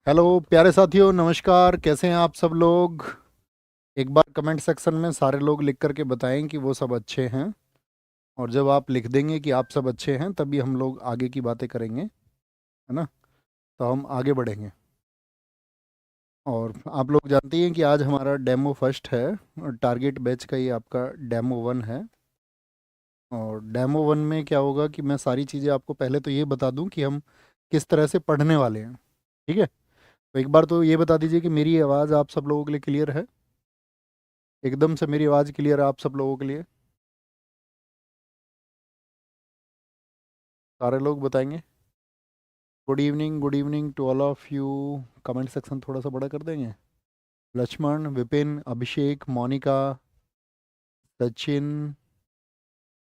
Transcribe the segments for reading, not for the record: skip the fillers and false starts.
Hello प्यारे साथियों, नमस्कार। कैसे हैं आप सब लोग? एक बार कमेंट सेक्शन में सारे लोग लिख करके बताएं कि वो सब अच्छे हैं। और जब आप लिख देंगे कि आप सब अच्छे हैं तभी हम लोग आगे की बातें करेंगे, है ना? तो हम आगे बढ़ेंगे। और आप लोग जानते हैं कि आज हमारा डेमो फर्स्ट है और टारगेट बैच का ये आपका डेमो वन है। और डेमो वन में क्या होगा कि मैं सारी चीज़ें आपको पहले तो ये बता दूं कि हम किस तरह से पढ़ने वाले हैं। ठीक है? तो एक बार तो ये बता दीजिए कि मेरी आवाज़ आप सब लोगों के लिए क्लियर है? एकदम से मेरी आवाज़ क्लियर है आप सब लोगों के लिए? सारे लोग बताएंगे। Good evening to all of you. Comment section थोड़ा सा बड़ा कर देंगे। लक्ष्मण, विपिन, अभिषेक, मोनिका, सचिन,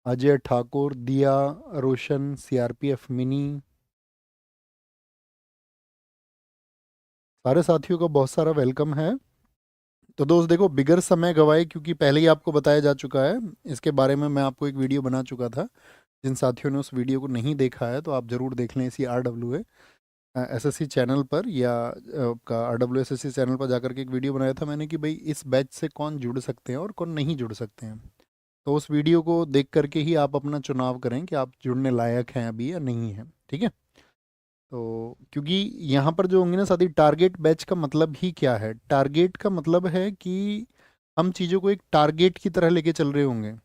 अजय ठाकुर, दिया, रोशन, सीआरपीएफ मिनी। सारे साथियों का बहुत सारा वेलकम है। तो दोस्त देखो, बिगर समय गवाए, क्योंकि पहले ही आपको बताया जा चुका है, इसके बारे में मैं आपको एक वीडियो बना चुका था। जिन साथियों ने उस वीडियो को नहीं देखा है तो आप ज़रूर देख लें इसी एसएससी चैनल पर, या आपका RWSSC चैनल पर जाकर के एक वीडियो बनाया था मैंने कि भाई इस बैच से कौन जुड़ सकते हैं और कौन नहीं जुड़ सकते हैं। तो उस वीडियो को देख करके ही आप अपना चुनाव करें कि आप जुड़ने लायक हैं अभी या नहीं हैं। ठीक है? तो क्योंकि यहाँ पर जो होंगे ना साथी, टारगेट बैच का मतलब ही क्या है? टारगेट का मतलब है कि हम चीज़ों को एक टारगेट की तरह लेके चल रहे होंगे।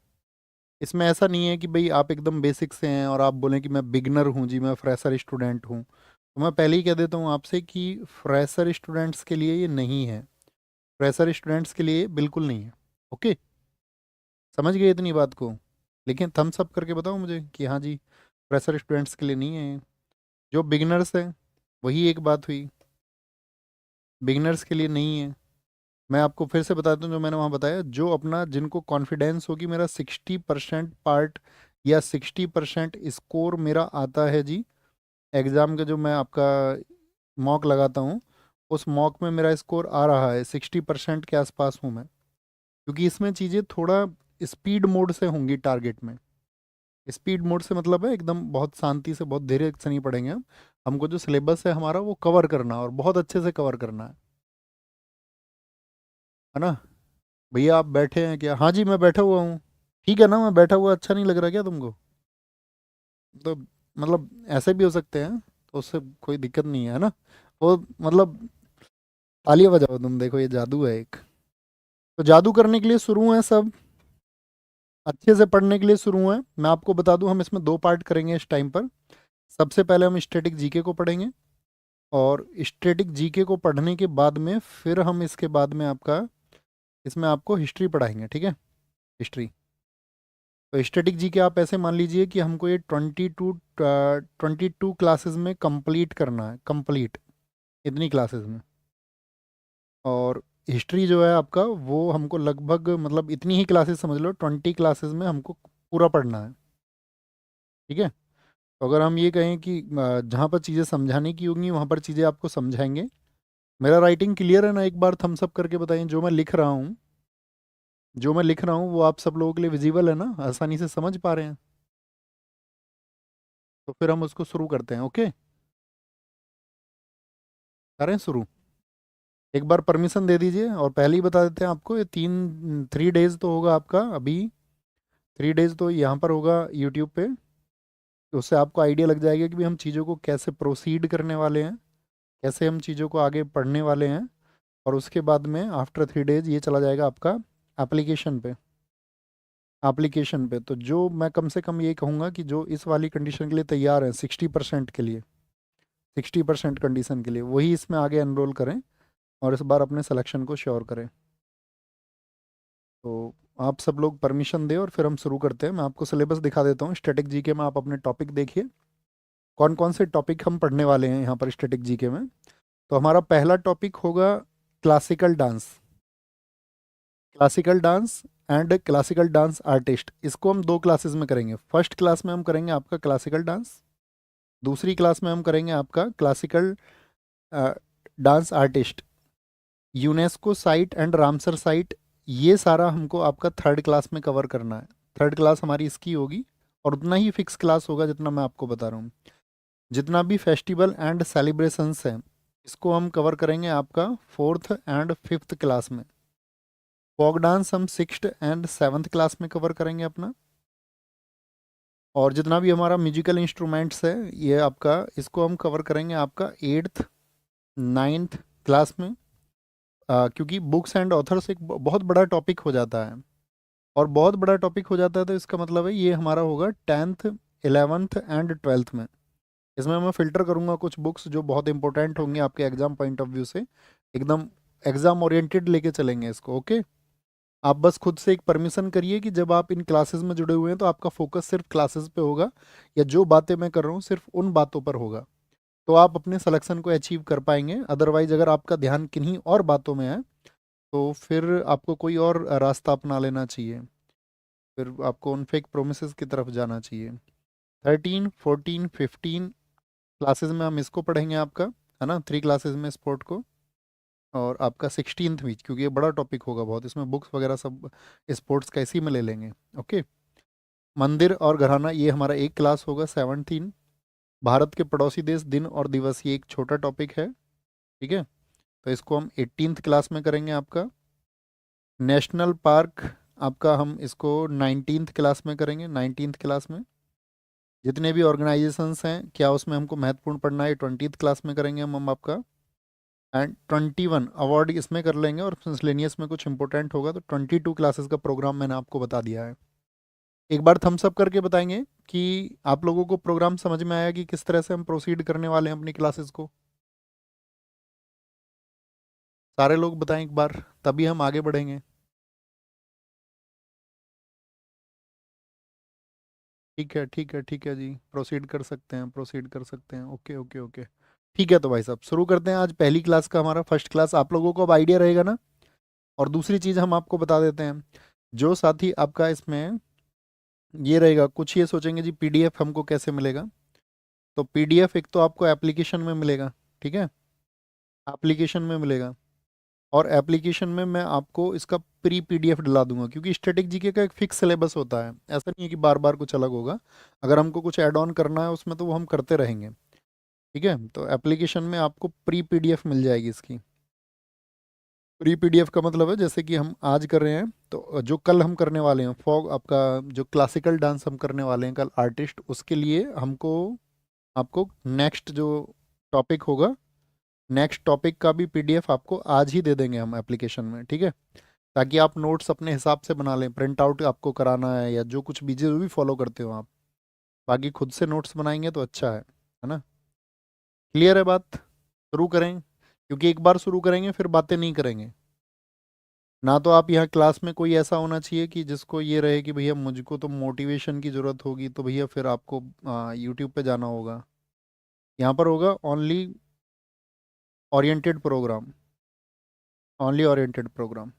इसमें ऐसा नहीं है कि भाई आप एकदम बेसिक से हैं और आप बोलें कि मैं बिगनर हूँ जी, मैं फ्रेशर स्टूडेंट हूँ। तो मैं पहले ही कह देता हूँ आपसे कि फ्रेशर स्टूडेंट्स के लिए ये नहीं है। फ्रेशर स्टूडेंट्स के लिए बिल्कुल नहीं है। ओके? समझ गए इतनी बात को? लेकिन थम्स अप करके बताओ मुझे कि हाँ जी, फ्रेशर स्टूडेंट्स के लिए नहीं है। जो बिगनर्स है वही एक बात हुई, बिगनर्स के लिए नहीं है। मैं आपको फिर से बता दूं जो मैंने वहाँ बताया, जो अपना जिनको कॉन्फिडेंस होगी मेरा 60% पार्ट या 60% स्कोर मेरा आता है जी। एग्ज़ाम का जो मैं आपका मॉक लगाता हूँ, उस मॉक में मेरा स्कोर आ रहा है 60% के आसपास हूँ मैं। क्योंकि इसमें चीज़ें थोड़ा स्पीड मोड से होंगी टारगेट में। स्पीड मोड से मतलब है एकदम बहुत शांति से, बहुत धीरे से नहीं पढ़ेंगे हम। हमको जो सिलेबस है हमारा वो कवर करना है और बहुत अच्छे से कवर करना है ना? भैया आप बैठे हैं क्या? हाँ जी मैं बैठा हुआ हूँ। ठीक है ना, मैं बैठा हुआ अच्छा नहीं लग रहा क्या तुमको? तो मतलब ऐसे भी हो सकते हैं, तो उससे कोई दिक्कत नहीं है ना? वो मतलब तालियां बजाओ तुम, देखो ये जादू है एक। तो जादू करने के लिए शुरू है सब, अच्छे से पढ़ने के लिए शुरू है। मैं आपको बता दूं हम इसमें दो पार्ट करेंगे इस टाइम पर। सबसे पहले हम स्टैटिक जीके को पढ़ेंगे, और स्टैटिक जीके को पढ़ने के बाद में फिर हम इसके बाद में आपका इसमें आपको हिस्ट्री पढ़ाएंगे। ठीक है? हिस्ट्री। तो स्टैटिक जीके आप ऐसे मान लीजिए कि हमको ये 22 क्लासेस में कंप्लीट करना है, कंप्लीट इतनी क्लासेस में। और हिस्ट्री जो है आपका वो हमको लगभग मतलब इतनी ही क्लासेस समझ लो, 20 क्लासेस में हमको पूरा पढ़ना है। ठीक है? तो अगर हम ये कहें कि जहाँ पर चीज़ें समझाने की होंगी वहाँ पर चीज़ें आपको समझाएंगे। मेरा राइटिंग क्लियर है ना? एक बार थम्स अप करके बताइए। जो मैं लिख रहा हूँ वो आप सब लोगों के लिए विजिबल है ना? आसानी से समझ पा रहे हैं? तो फिर हम उसको शुरू करते हैं। ओके? करें शुरू? एक बार परमिशन दे दीजिए, और पहले ही बता देते हैं आपको, ये 3 डेज तो होगा आपका अभी। 3 डेज तो यहाँ पर होगा यूट्यूब पे। तो उससे आपको आइडिया लग जाएगा कि भी हम चीज़ों को कैसे प्रोसीड करने वाले हैं, कैसे हम चीज़ों को आगे पढ़ने वाले हैं। और उसके बाद में आफ्टर 3 डेज ये चला जाएगा आपका एप्लीकेशन पे। एप्लीकेशन पे तो जो मैं कम से कम ये कहूँगा कि जो इस वाली कंडीशन के लिए तैयार हैं 60% के लिए, 60% कंडीशन के लिए, वही इसमें आगे एनरोल करें और इस बार अपने सिलेक्शन को श्योर करें। तो आप सब लोग परमिशन दें और फिर हम शुरू करते हैं। मैं आपको सिलेबस दिखा देता हूँ। स्टैटिक जीके में आप अपने टॉपिक देखिए, कौन कौन से टॉपिक हम पढ़ने वाले हैं यहाँ पर स्टैटिक जीके में। तो हमारा पहला टॉपिक होगा classical dance. Classical dance and classical dance artist, इसको हम दो क्लासेस में करेंगे। फर्स्ट क्लास में हम करेंगे आपका क्लासिकल डांस, दूसरी क्लास में हम करेंगे आपका classical dance artist. UNESCO site and Ramsar site, ये सारा हमको आपका थर्ड क्लास में कवर करना है। थर्ड क्लास हमारी इसकी होगी, और उतना ही फिक्स क्लास होगा जितना मैं आपको बता रहा हूँ। जितना भी फेस्टिवल एंड सेलिब्रेशंस हैं, इसको हम कवर करेंगे आपका 4th एंड 5th क्लास में। फोक डांस हम 6th एंड 7th क्लास में कवर करेंगे अपना। और जितना भी हमारा म्यूजिकल इंस्ट्रूमेंट्स है ये आपका, इसको हम कवर करेंगे आपका 8th 9th क्लास में। क्योंकि बुक्स एंड ऑथर्स एक बहुत बड़ा टॉपिक हो जाता है, और बहुत बड़ा टॉपिक हो जाता है तो इसका मतलब है ये हमारा होगा 10th 11th एंड 12th में। इसमें मैं फ़िल्टर करूँगा कुछ बुक्स जो बहुत इंपॉर्टेंट होंगे आपके एग्ज़ाम पॉइंट ऑफ व्यू से, एकदम एग्ज़ाम ओरिएंटेड लेके चलेंगे इसको। ओके, आप बस खुद से एक परमिशन करिए कि जब आप इन क्लासेस में जुड़े हुए हैं तो आपका फोकस सिर्फ क्लासेस पे होगा, या जो बातें मैं कर रहा हूँ सिर्फ उन बातों पर होगा, तो आप अपने सिलेक्शन को अचीव कर पाएंगे। अदरवाइज अगर आपका ध्यान किन्हीं और बातों में है तो फिर आपको कोई और रास्ता अपना लेना चाहिए, फिर आपको उन फेक प्रोमिस की तरफ जाना चाहिए। 13 14 15 क्लासेस में हम इसको पढ़ेंगे आपका, है ना, 3 क्लासेस में स्पोर्ट को। और आपका 16th भी, क्योंकि ये बड़ा टॉपिक होगा बहुत, इसमें बुक्स वगैरह सब स्पोर्ट्स का इसी में ले लेंगे। ओके, मंदिर और घराना ये हमारा एक क्लास होगा 17। भारत के पड़ोसी देश दिन और दिवस ये एक छोटा टॉपिक है, ठीक है, तो इसको हम 18th क्लास में करेंगे आपका। नेशनल पार्क आपका हम इसको 19th क्लास में करेंगे, 19th क्लास में। जितने भी ऑर्गेनाइजेशंस हैं क्या उसमें हमको महत्वपूर्ण पढ़ना है, 20th क्लास में करेंगे हम आपका। एंड 21 अवार्ड इसमें कर लेंगे, और मिसलेनियस में कुछ इंपॉर्टेंट होगा तो 22 क्लासेस का प्रोग्राम मैंने आपको बता दिया है। एक बार थम्स अप करके बताएंगे कि आप लोगों को प्रोग्राम समझ में आया कि किस तरह से हम प्रोसीड करने वाले हैं अपनी क्लासेस को। सारे लोग बताएं एक बार, तभी हम आगे बढ़ेंगे। ठीक है ठीक है ठीक है जी, प्रोसीड कर सकते हैं, प्रोसीड कर सकते हैं। ओके ओके ओके, ठीक है, तो भाई साहब शुरू करते हैं आज पहली क्लास का। हमारा फर्स्ट क्लास आप लोगों को अब आइडिया रहेगा ना। और दूसरी चीज़ हम आपको बता देते हैं, जो साथी आपका इसमें ये रहेगा, कुछ ये सोचेंगे जी पीडीएफ हमको कैसे मिलेगा, तो पीडीएफ एक तो आपको एप्लीकेशन में मिलेगा, ठीक है, एप्लीकेशन में मिलेगा। और एप्लीकेशन में मैं आपको इसका प्री पीडीएफ डला दूंगा, क्योंकि स्टैटिक जीके का एक फिक्स सिलेबस होता है, ऐसा नहीं है कि बार बार कुछ अलग होगा। अगर हमको कुछ ऐड ऑन करना है उसमें तो वो हम करते रहेंगे, ठीक है। तो एप्लीकेशन में आपको प्री पीडीएफ मिल जाएगी इसकी। प्री पीडीएफ का मतलब है जैसे कि हम आज कर रहे हैं तो जो कल हम करने वाले हैं फॉग आपका, जो क्लासिकल डांस हम करने वाले हैं कल आर्टिस्ट, उसके लिए हमको आपको नेक्स्ट जो टॉपिक होगा, नेक्स्ट टॉपिक का भी पीडीएफ आपको आज ही दे देंगे हम एप्लीकेशन में, ठीक है, ताकि आप नोट्स अपने हिसाब से बना लें। प्रिंट आउट आपको कराना है या जो कुछ भी जो भी फॉलो करते हो आप, बाकी खुद से नोट्स बनाएंगे तो अच्छा है ना। क्लियर है बात, शुरू करें, क्योंकि एक बार शुरू करेंगे फिर बातें नहीं करेंगे ना। तो आप यहाँ क्लास में कोई ऐसा होना चाहिए कि जिसको ये रहे कि भैया मुझको तो मोटिवेशन की ज़रूरत होगी, तो भैया फिर आपको यूट्यूब पे जाना होगा। यहाँ पर होगा only oriented program, only oriented program.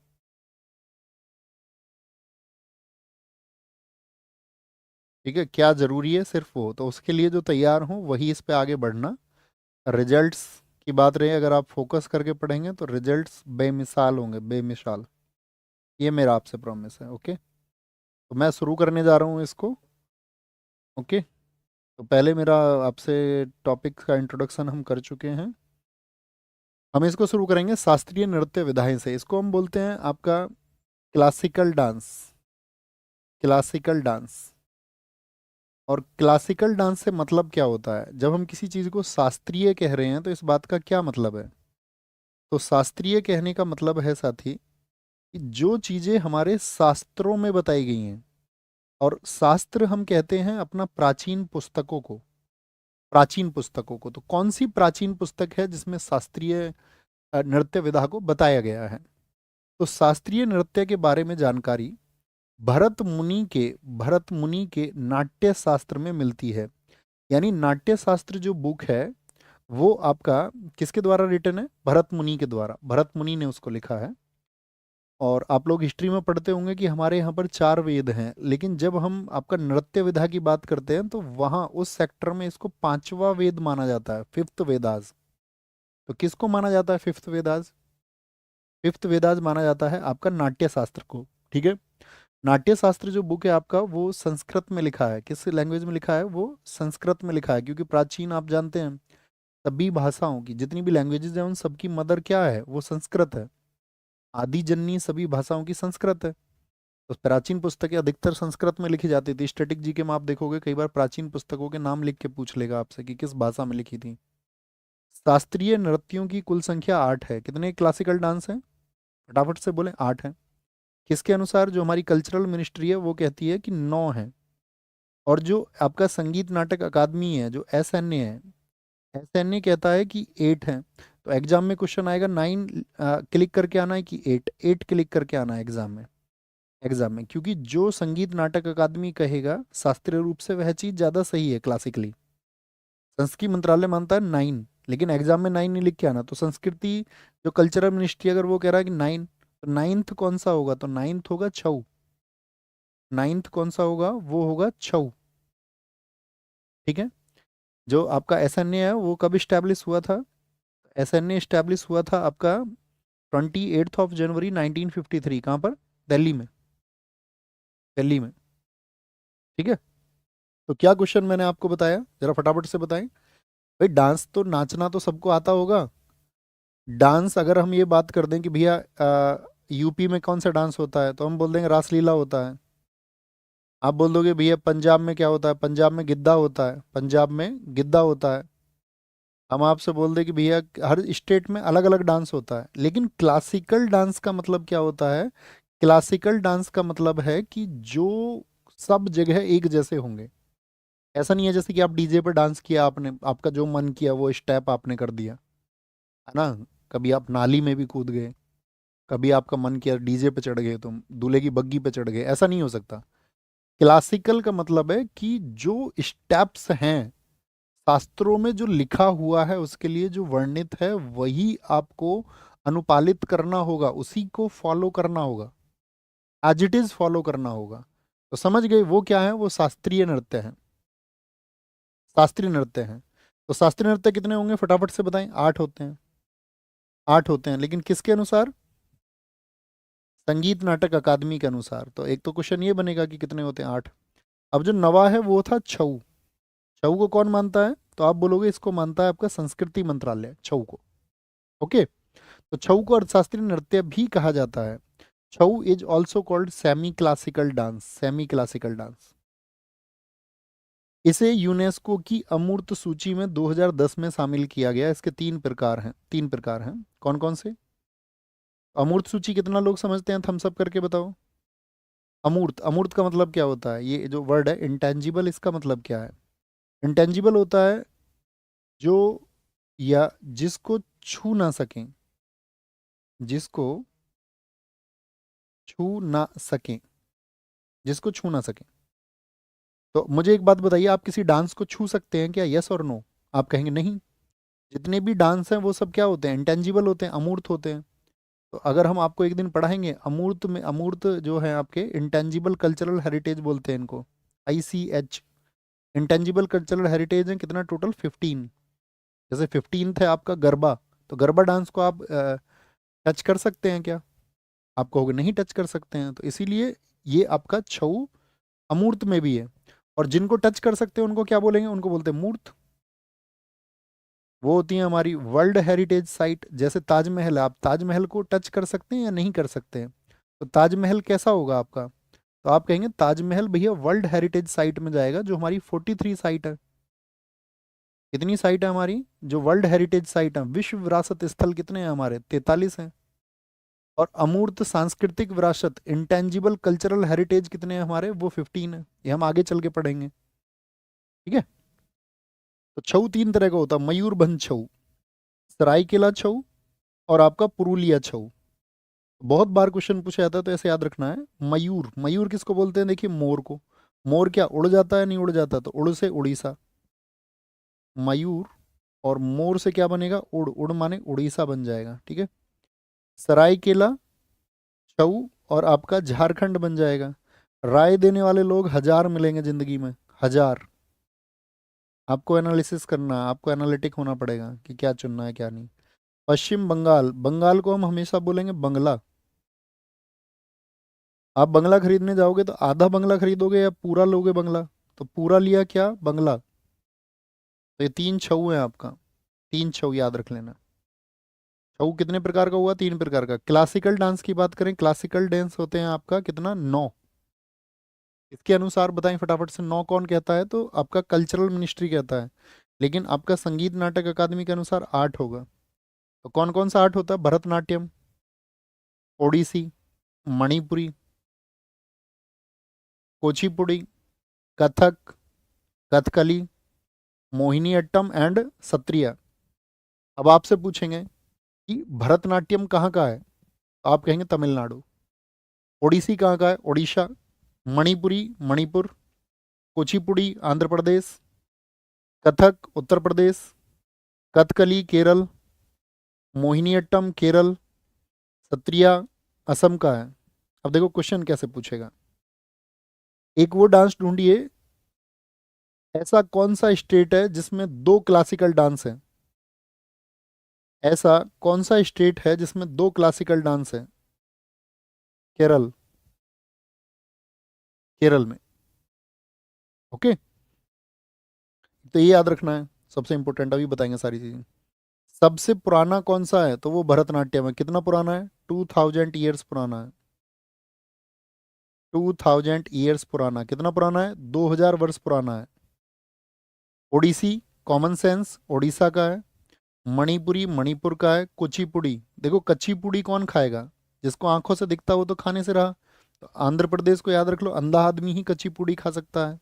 ठीक है, क्या ज़रूरी है सिर्फ वो, तो उसके लिए जो तैयार हो वही इस पे आगे बढ़ना। रिजल्ट्स की बात रही, अगर आप फोकस करके पढ़ेंगे तो रिजल्ट्स बेमिसाल होंगे, बेमिसाल, ये मेरा आपसे प्रॉमिस है। ओके, तो मैं शुरू करने जा रहा हूँ इसको। ओके, तो पहले मेरा आपसे टॉपिक का इंट्रोडक्शन हम कर चुके हैं। हम इसको शुरू करेंगे शास्त्रीय नृत्य विधाएं से। इसको हम बोलते हैं आपका क्लासिकल डांस, क्लासिकल डांस। और क्लासिकल डांस से मतलब क्या होता है, जब हम किसी चीज़ को शास्त्रीय कह रहे हैं तो इस बात का क्या मतलब है। तो शास्त्रीय कहने का मतलब है साथी कि जो चीज़ें हमारे शास्त्रों में बताई गई हैं, और शास्त्र हम कहते हैं अपना प्राचीन पुस्तकों को, प्राचीन पुस्तकों को। तो कौन सी प्राचीन पुस्तक है जिसमें शास्त्रीय नृत्य विधा को बताया गया है। तो शास्त्रीय नृत्य के बारे में जानकारी भरत मुनि के नाट्य शास्त्र में मिलती है। यानी नाट्य शास्त्र जो बुक है वो आपका किसके द्वारा रिटन है, भरत मुनि के द्वारा, भरत मुनि ने उसको लिखा है। और आप लोग हिस्ट्री में पढ़ते होंगे कि हमारे यहाँ पर 4 वेद हैं, लेकिन जब हम आपका नृत्य विधा की बात करते हैं तो वहाँ उस सेक्टर में इसको 5वां वेद माना जाता है, 5th वेदास। तो किसको माना जाता है 5th वेदास, 5th वेदास माना जाता है आपका नाट्य शास्त्र को, ठीक है। नाट्य शास्त्र जो बुक है आपका वो संस्कृत में लिखा है। किस लैंग्वेज में लिखा है, वो संस्कृत में लिखा है, क्योंकि प्राचीन आप जानते हैं सभी भाषाओं की, जितनी भी लैंग्वेजेस हैं उन सबकी मदर क्या है, वो संस्कृत है। आदि जननी सभी भाषाओं की संस्कृत है। तो प्राचीन पुस्तकें अधिकतर संस्कृत में लिखी जाती थी। स्टैटिक जीके में आप देखोगे कई बार प्राचीन पुस्तकों के नाम लिख के पूछ लेगा आपसे कि किस भाषा में लिखी थी। शास्त्रीय नृत्यों की कुल संख्या 8 है। कितने क्लासिकल डांस हैं, फटाफट से बोले? 8 हैं। किसके अनुसार? जो हमारी कल्चरल मिनिस्ट्री है वो कहती है कि 9 है। और जो आपका संगीत नाटक अकादमी है, जो SNA है, SNA कहता है कि 8 है। तो एग्जाम में क्वेश्चन आएगा 9 क्लिक करके आना है कि 8, 8 क्लिक करके आना है एग्जाम में। एग्जाम में, क्योंकि जो संगीत नाटक अकादमी कहेगा शास्त्रीय रूप से वह चीज ज्यादा सही है क्लासिकली। संस्कृति मंत्रालय मानता है 9, लेकिन एग्जाम में 9 नहीं लिख के आना। तो संस्कृति जो कल्चरल मिनिस्ट्री अगर वो कह रहा है कि 9, तो नाइन्थ कौन सा होगा? तो नाइन्थ होगा छऊ। नाइन्थ कौन सा होगा? वो होगा छऊ। ठीक है। जो आपका SNA है वो कब स्टैब्लिश हुआ था? SNA स्टैब्लिश हुआ था आपका 28 जनवरी 1953। कहाँ पर? दिल्ली में। दिल्ली में। ठीक है। तो क्या क्वेश्चन मैंने आपको बताया, जरा फटाफट से बताएं। भाई डांस तो, नाचना तो सबको आता होगा। डांस अगर हम ये बात कर दें कि भैया यूपी में कौन सा डांस होता है, तो हम बोल देंगे रासलीला होता है। आप बोल दोगे भैया पंजाब में क्या होता है? पंजाब में गिद्दा होता है। पंजाब में गिद्दा होता है। हम आपसे बोल दें कि भैया हर स्टेट में अलग अलग डांस होता है। लेकिन क्लासिकल डांस का मतलब क्या होता है? क्लासिकल डांस का मतलब है कि जो सब जगह एक जैसे होंगे। ऐसा नहीं है जैसे कि आप डीजे पर डांस किया, आपने आपका जो मन किया वो स्टेप आपने कर दिया, है ना। कभी आप नाली में भी कूद गए, कभी आपका मन किया डीजे पे चढ़ गए, तुम दूल्हे की बग्गी पे चढ़ गए, ऐसा नहीं हो सकता। क्लासिकल का मतलब है कि जो स्टेप्स हैं शास्त्रों में जो लिखा हुआ है, उसके लिए जो वर्णित है वही आपको अनुपालित करना होगा, उसी को फॉलो करना होगा, एज इट इज फॉलो करना होगा। तो समझ गए वो क्या है? वो शास्त्रीय नृत्य है। शास्त्रीय नृत्य है। तो शास्त्रीय नृत्य कितने होंगे फटाफट से बताएं? 8 होते हैं। 8 होते हैं, लेकिन किसके अनुसार? संगीत नाटक अकादमी के अनुसार। तो एक तो क्वेश्चन ये बनेगा कि कितने होते हैं? 8। अब जो नवा है वो था छऊ। छऊ को कौन मानता है? तो आप बोलोगे इसको मानता है आपका संस्कृति मंत्रालय, छऊ को। ओके। तो छऊ को अर्थशास्त्रीय नृत्य भी कहा जाता है। Chhau is also called semi classical dance. Semi classical dance. इसे यूनेस्को की अमूर्त सूची में 2010 में शामिल किया गया। इसके 3 प्रकार हैं। 3 प्रकार हैं। कौन कौन से? अमूर्त सूची कितना लोग समझते हैं? थम्स अप करके बताओ। अमूर्त, अमूर्त का मतलब क्या होता है? ये जो वर्ड है इंटेंजिबल, इसका मतलब क्या है? इंटेंजिबल होता है जो, या जिसको छू ना सकें, जिसको छू ना सकें, जिसको छू ना सकें। तो मुझे एक बात बताइए, आप किसी डांस को छू सकते हैं क्या? यस और नो? आप कहेंगे नहीं। जितने भी डांस हैं वो सब क्या होते हैं? इंटेंजिबल होते हैं, अमूर्त होते हैं। तो अगर हम आपको एक दिन पढ़ाएंगे अमूर्त में, अमूर्त जो है आपके इंटेंजिबल कल्चरल हेरिटेज बोलते हैं इनको, ICH। इंटेंजिबल कल्चरल हेरिटेज है कितना? टोटल 15। जैसे 15 है आपका गरबा। तो गरबा डांस को आप टच कर सकते हैं क्या? आप कहोगे नहीं टच कर सकते हैं। तो इसीलिए ये आपका छऊ अमूर्त में भी है। और जिनको टच कर सकते हैं उनको क्या बोलेंगे? उनको बोलते हैं मूर्त। वो होती है हमारी वर्ल्ड हेरिटेज साइट। जैसे ताजमहल है, आप ताजमहल को टच कर सकते हैं या नहीं कर सकते हैं? तो ताजमहल कैसा होगा आपका? तो आप कहेंगे ताजमहल भैया वर्ल्ड हेरिटेज साइट में जाएगा, जो हमारी 43 साइट है। कितनी साइट है हमारी जो वर्ल्ड हेरिटेज साइट है? विश्व विरासत स्थल कितने हैं हमारे? 43 हैं। और अमूर्त सांस्कृतिक विरासत, इंटेंजिबल कल्चरल हेरिटेज कितने हैं हमारे? वो 15 है। ये हम आगे चल के पढ़ेंगे। ठीक है। तो छऊ 3 तरह का होता है। मयूरभंज छऊ, सरायकेला छऊ, और आपका पुरुलिया छऊ। बहुत बार क्वेश्चन पूछा जाता है तो ऐसे याद रखना है। मयूर, मयूर किसको बोलते हैं? देखिए मोर को। मोर क्या उड़ जाता है? नहीं उड़ जाता। तो उड़ से उड़ीसा, मयूर। और मोर से क्या बनेगा? उड़, उड़ माने उड़ीसा बन जाएगा। ठीक है। सरायकेला छऊ और आपका झारखंड बन जाएगा। राय देने वाले लोग 1000 मिलेंगे जिंदगी में, 1000। आपको एनालिसिस करना, आपको एनालिटिक होना पड़ेगा कि क्या चुनना है क्या नहीं। पश्चिम बंगाल, बंगाल को हम हमेशा बोलेंगे बंगला। आप बंगला खरीदने जाओगे तो आधा बंगला खरीदोगे या पूरा लोगे बंगला? तो पूरा लिया क्या? बंगला। तो ये 3 छऊ है आपका। 3 छऊ याद रख लेना। छऊ कितने प्रकार का हुआ? 3 प्रकार का। क्लासिकल डांस की बात करें, क्लासिकल डांस होते हैं आपका कितना? 9। इसके अनुसार बताएं फटाफट से, 9 कौन कहता है? तो आपका कल्चरल मिनिस्ट्री कहता है। लेकिन आपका संगीत नाटक अकादमी के अनुसार 8 होगा। तो कौन कौन सा 8 होता है? भरतनाट्यम, ओडिसी, मणिपुरी, कुचिपुड़ी, कथक, कथकली, मोहिनी अट्टम एंड सत्रिया। अब आपसे पूछेंगे कि भरतनाट्यम कहाँ का है? तो आप कहेंगे तमिलनाडु। ओडिसी कहाँ का है? ओडिशा। मणिपुरी मणिपुर। कुचिपुड़ी आंध्र प्रदेश। कथक उत्तर प्रदेश। कथकली केरल। मोहिनीअट्टम केरल। सत्रिया असम का है। अब देखो क्वेश्चन कैसे पूछेगा। एक वो डांस ढूंढिए, ऐसा कौन सा स्टेट है जिसमें 2 क्लासिकल डांस है? ऐसा कौन सा स्टेट है जिसमें 2 क्लासिकल डांस है? केरल। केरल में। ओके, तो ये याद रखना है, सबसे इंपॉर्टेंट। अभी बताएंगे सारी चीजें। सबसे पुराना कौन सा है? तो वो भरतनाट्यम है। कितना पुराना है? 2000 ईयर्स पुराना है। 2000 ईयर्स पुराना। कितना पुराना है? 2000 वर्ष पुराना है। ओडिसी कॉमन सेंस ओडिशा का है। मणिपुरी मणिपुर का है। कुचिपुड़ी, देखो कच्चीपुड़ी कौन खाएगा? जिसको आंखों से दिखता वो तो खाने से रहा। तो आंध्र प्रदेश को याद रख लो, अंधा आदमी ही कच्चीपुड़ी खा सकता है।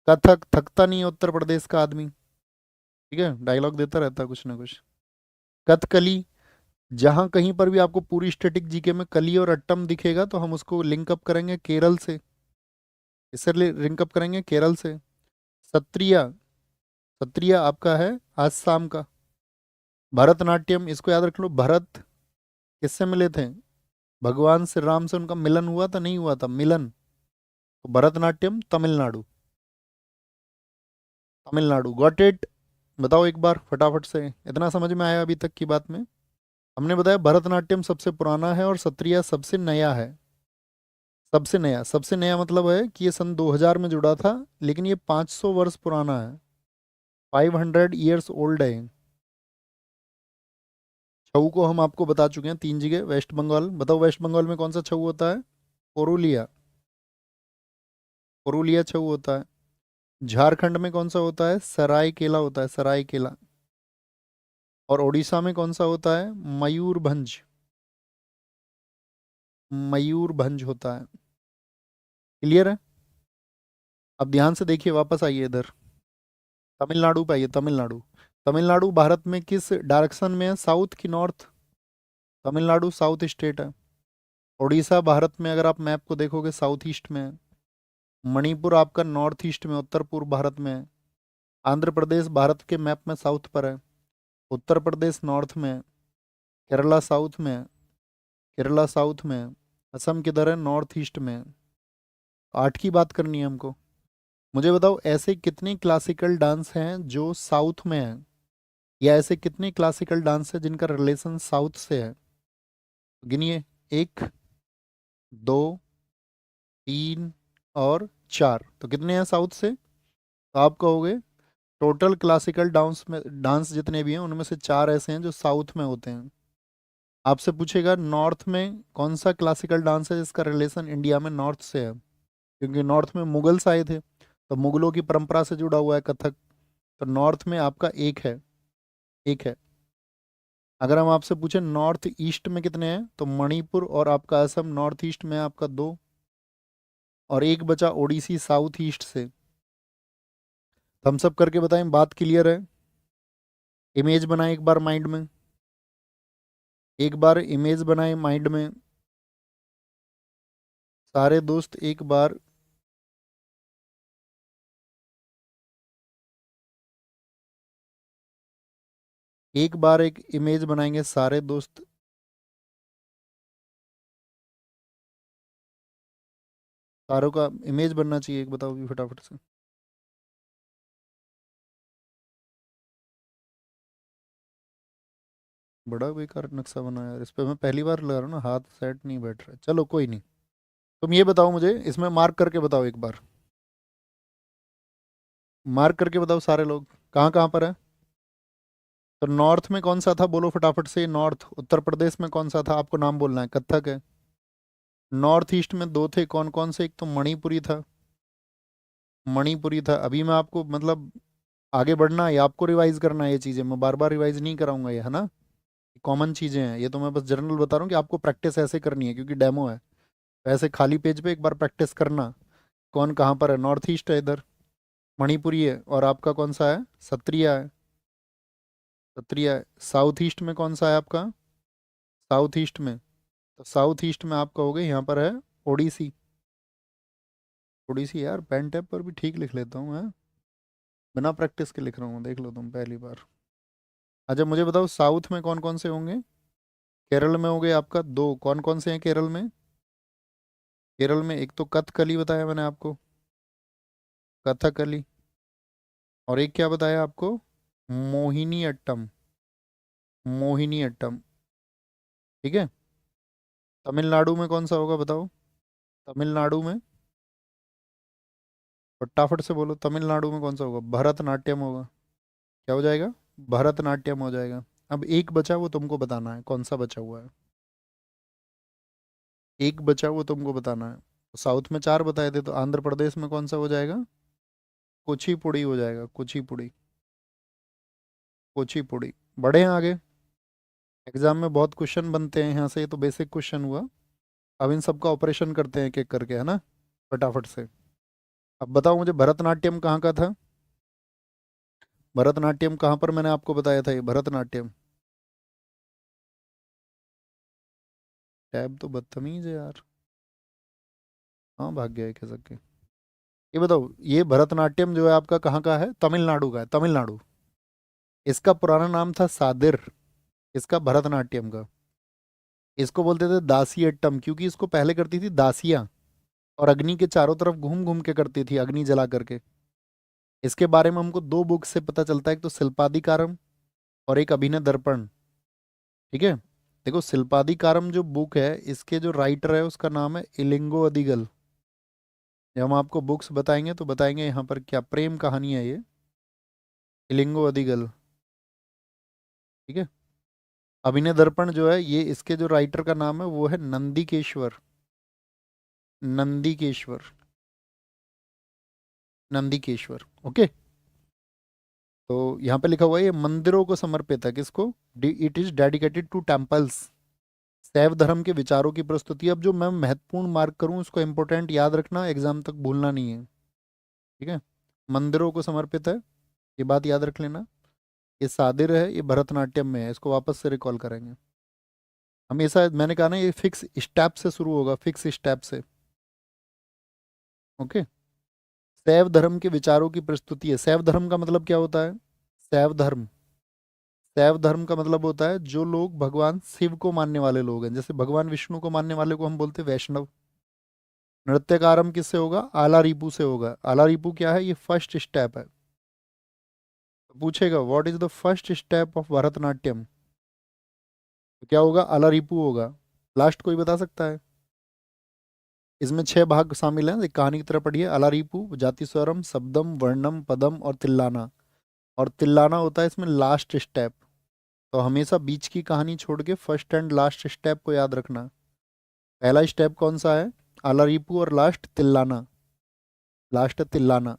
कथक थकता नहीं है उत्तर प्रदेश का आदमी। ठीक है, डायलॉग देता रहता है कुछ ना कुछ। कथकली, जहां कहीं पर भी आपको पूरी स्टैटिक जीके में कली और अट्टम दिखेगा तो हम उसको लिंकअप करेंगे केरल से। इससे लिंकअप करेंगे केरल से। सत्रिया, सत्रिया आपका है आसाम का। भरतनाट्यम, इसको याद रख लो, भरत किससे मिले थे? भगवान श्री राम से उनका मिलन हुआ था, नहीं हुआ था मिलन? तो भरतनाट्यम तमिलनाडु। Tamil Nadu, got it? बताओ एक बार फटाफट से, इतना समझ में आया अभी तक की बात में? हमने बताया भरतनाट्यम सबसे पुराना है और सत्रिया सबसे नया है। सबसे नया, सबसे नया मतलब है कि ये सन 2000 में जुड़ा था, लेकिन ये 500 वर्ष पुराना है। 500 ईयर्स ओल्ड है। छऊ को हम आपको बता चुके हैं 3 जगह। वेस्ट बंगाल, बताओ वेस्ट बंगाल में कौन सा छऊ होता है? पुरुलिया। पुरुलिया छऊ होता है। झारखंड में कौन सा होता है? सरायकेला होता है, सरायकेला। और उड़ीसा में कौन सा होता है? मयूरभंज। मयूरभंज होता है। क्लियर है? अब ध्यान से देखिए, वापस आइए इधर। तमिलनाडु पे आइए। तमिलनाडु, तमिलनाडु भारत में किस डायरेक्शन में है? साउथ की नॉर्थ? तमिलनाडु साउथ स्टेट है। उड़ीसा भारत में अगर आप मैप को देखोगे साउथ ईस्ट में है। मणिपुर आपका नॉर्थ ईस्ट में उत्तर पूर्व भारत में है। आंध्र प्रदेश भारत के मैप में साउथ पर है। उत्तर प्रदेश नॉर्थ में है। केरला साउथ में है। केरला साउथ में है। असम किधर है? नॉर्थ ईस्ट में है। 8 की बात करनी है हमको। मुझे बताओ ऐसे कितने क्लासिकल डांस हैं जो साउथ में हैं, या ऐसे कितने क्लासिकल डांस हैं जिनका रिलेशन साउथ से है? गिनिए। 1, 2, 3 और 4। तो कितने हैं साउथ से? तो आप कहोगे टोटल क्लासिकल डांस में, डांस जितने भी हैं उनमें से 4 ऐसे हैं जो साउथ में होते हैं। आपसे पूछेगा नॉर्थ में कौन सा क्लासिकल डांस है जिसका रिलेशन इंडिया में नॉर्थ से है, क्योंकि नॉर्थ में मुगल्स आए थे तो मुगलों की परंपरा से जुड़ा हुआ है कथक। तो नॉर्थ में आपका एक है, एक है। अगर हम आपसे पूछें नॉर्थ ईस्ट में कितने हैं, तो मणिपुर और आपका असम नॉर्थ ईस्ट में है आपका 2, और एक बचा ओडिसी साउथ ईस्ट से। हम सब करके बताएं, बात क्लियर है? इमेज बनाए एक बार माइंड में, एक बार इमेज बनाए माइंड में सारे दोस्त एक बार। एक बार एक इमेज बनाएंगे सारे दोस्त। सारों का इमेज बनना चाहिए, एक बताओ भी फटाफट से। बड़ा बेकार नक्शा बना यार, इस पे मैं पहली बार लगा रहा हूँ ना, हाथ सेट नहीं बैठ रहा। चलो कोई नहीं। तुम ये बताओ मुझे, इसमें मार्क करके बताओ एक बार। मार्क करके बताओ सारे लोग, कहाँ कहाँ पर है? तो नॉर्थ में कौन सा था, बोलो फटाफट से। नॉर्थ उत्तर प्रदेश में कौन सा था, आपको नाम बोलना है। कथक है। नॉर्थ ईस्ट में दो थे, कौन कौन से, एक तो मणिपुरी था। मणिपुरी था। अभी मैं आपको मतलब आगे बढ़ना है या आपको रिवाइज करना है, ये चीज़ें मैं बार बार रिवाइज नहीं कराऊंगा, ये है ना, कॉमन चीज़ें हैं ये, तो मैं बस जनरल बता रहा हूँ कि आपको प्रैक्टिस ऐसे करनी है क्योंकि डेमो है। ऐसे खाली पेज पे एक बार प्रैक्टिस करना। कौन कहाँ पर है, नॉर्थ ईस्ट है इधर, मणिपुरी है, और आपका कौन सा है, सत्रिया है। सत्रिया है। साउथ ईस्ट में कौन सा है आपका, साउथ ईस्ट में, तो साउथ ईस्ट में आपका हो गया, यहाँ पर है ओडिसी। ओडिसी यार, पेन टैप पर भी ठीक लिख लेता हूँ मैं, बिना प्रैक्टिस के लिख रहा हूँ, देख लो तुम पहली बार। अच्छा मुझे बताओ साउथ में कौन कौन से होंगे। केरल में हो गए आपका दो, कौन कौन से हैं केरल में। केरल में एक तो कथकली बताया मैंने आपको, कथकली, और एक क्या बताया आपको, मोहिनी अट्टम। मोहिनी अट्टम, ठीक है। तमिलनाडु में कौन सा होगा बताओ, तमिलनाडु में, फटाफट से बोलो, तमिलनाडु में कौन सा होगा, भरतनाट्यम होगा। क्या हो जाएगा, भरतनाट्यम हो जाएगा। अब एक बचा, वो तुमको बताना है कौन सा बचा हुआ है। एक बचा वो तुमको बताना है। साउथ में चार बताए थे, तो आंध्र प्रदेश में कौन सा हो जाएगा, कुचिपुड़ी हो जाएगा, कुचिपुड़ी। कुचिपुड़ी। बढ़े हैं आगे। एग्जाम में बहुत क्वेश्चन बनते हैं यहाँ से, ये तो बेसिक क्वेश्चन हुआ। अब इन सबका ऑपरेशन करते हैं एक एक करके, है ना, फटाफट से। अब बताओ मुझे, भरतनाट्यम कहाँ का था। भरतनाट्यम कहाँ पर मैंने आपको बताया था, ये भरतनाट्यम। टैब तो बदतमीज है यार। हाँ भाग गया है कह सके। ये बताओ, ये भरतनाट्यम जो है आपका कहाँ का है, तमिलनाडु का है, तमिलनाडु। इसका पुराना नाम था सादिर, इसका भरतनाट्यम का। इसको बोलते थे दासी अट्टम, क्योंकि इसको पहले करती थी दासियां, और अग्नि के चारों तरफ घूम घूम के करती थी, अग्नि जला करके। इसके बारे में हमको दो बुक से पता चलता है, एक तो शिल्पादिकारम और एक अभिनय दर्पण, ठीक है। देखो शिल्पादिकारम जो बुक है, इसके जो राइटर है उसका नाम है इलिंगो अदिगल। जब हम आपको बुक्स बताएंगे तो बताएंगे यहाँ पर क्या प्रेम कहानी है ये, इलिंगो अदिगल, ठीक है। अभिनय दर्पण जो है, ये इसके जो राइटर का नाम है वो है नंदिकेश्वर। नंदिकेश्वर। नंदिकेश्वर, ओके। तो यहाँ पे लिखा हुआ है ये मंदिरों को समर्पित है, किसको, it is dedicated to temples. शैव धर्म के विचारों की प्रस्तुति। अब जो मैं महत्वपूर्ण मार्क करूँ उसको इंपॉर्टेंट याद रखना, एग्जाम तक भूलना नहीं है, ठीक है। मंदिरों को समर्पित है, ये बात याद रख लेना। ये सादिर है, ये भरतनाट्यम में है, इसको वापस से रिकॉल करेंगे हमेशा। मैंने कहा ना ये फिक्स स्टेप से शुरू होगा, फिक्स स्टेप से, ओके। शैव धर्म के विचारों की प्रस्तुति है। शैव धर्म का मतलब क्या होता है, शैव धर्म, शैव धर्म का मतलब होता है जो लोग भगवान शिव को मानने वाले लोग हैं, जैसे भगवान विष्णु को मानने वाले को हम बोलते हैं वैष्णव। नृत्य का आरंभ किससे होगा, आला रिपू से होगा। आला रिपू क्या है, ये फर्स्ट स्टेप है। तो पूछेगा what is the first step of Bharatanatyam, तो क्या होगा, आला रिपू होगा। लास्ट कोई बता सकता है। इसमें छह भाग शामिल हैं, एक कहानी की तरह पढ़िए। आला रिपू, जाति स्वरम, शब्दम, वर्णम, पदम और तिल्लाना। और तिल्लाना होता है इसमें लास्ट स्टेप। तो हमेशा बीच की कहानी छोड़ के फर्स्ट एंड लास्ट स्टेप को याद रखना। पहला स्टेप कौन सा है, आला रिपू, और लास्ट तिल्लाना, लास्ट है तिल्लाना।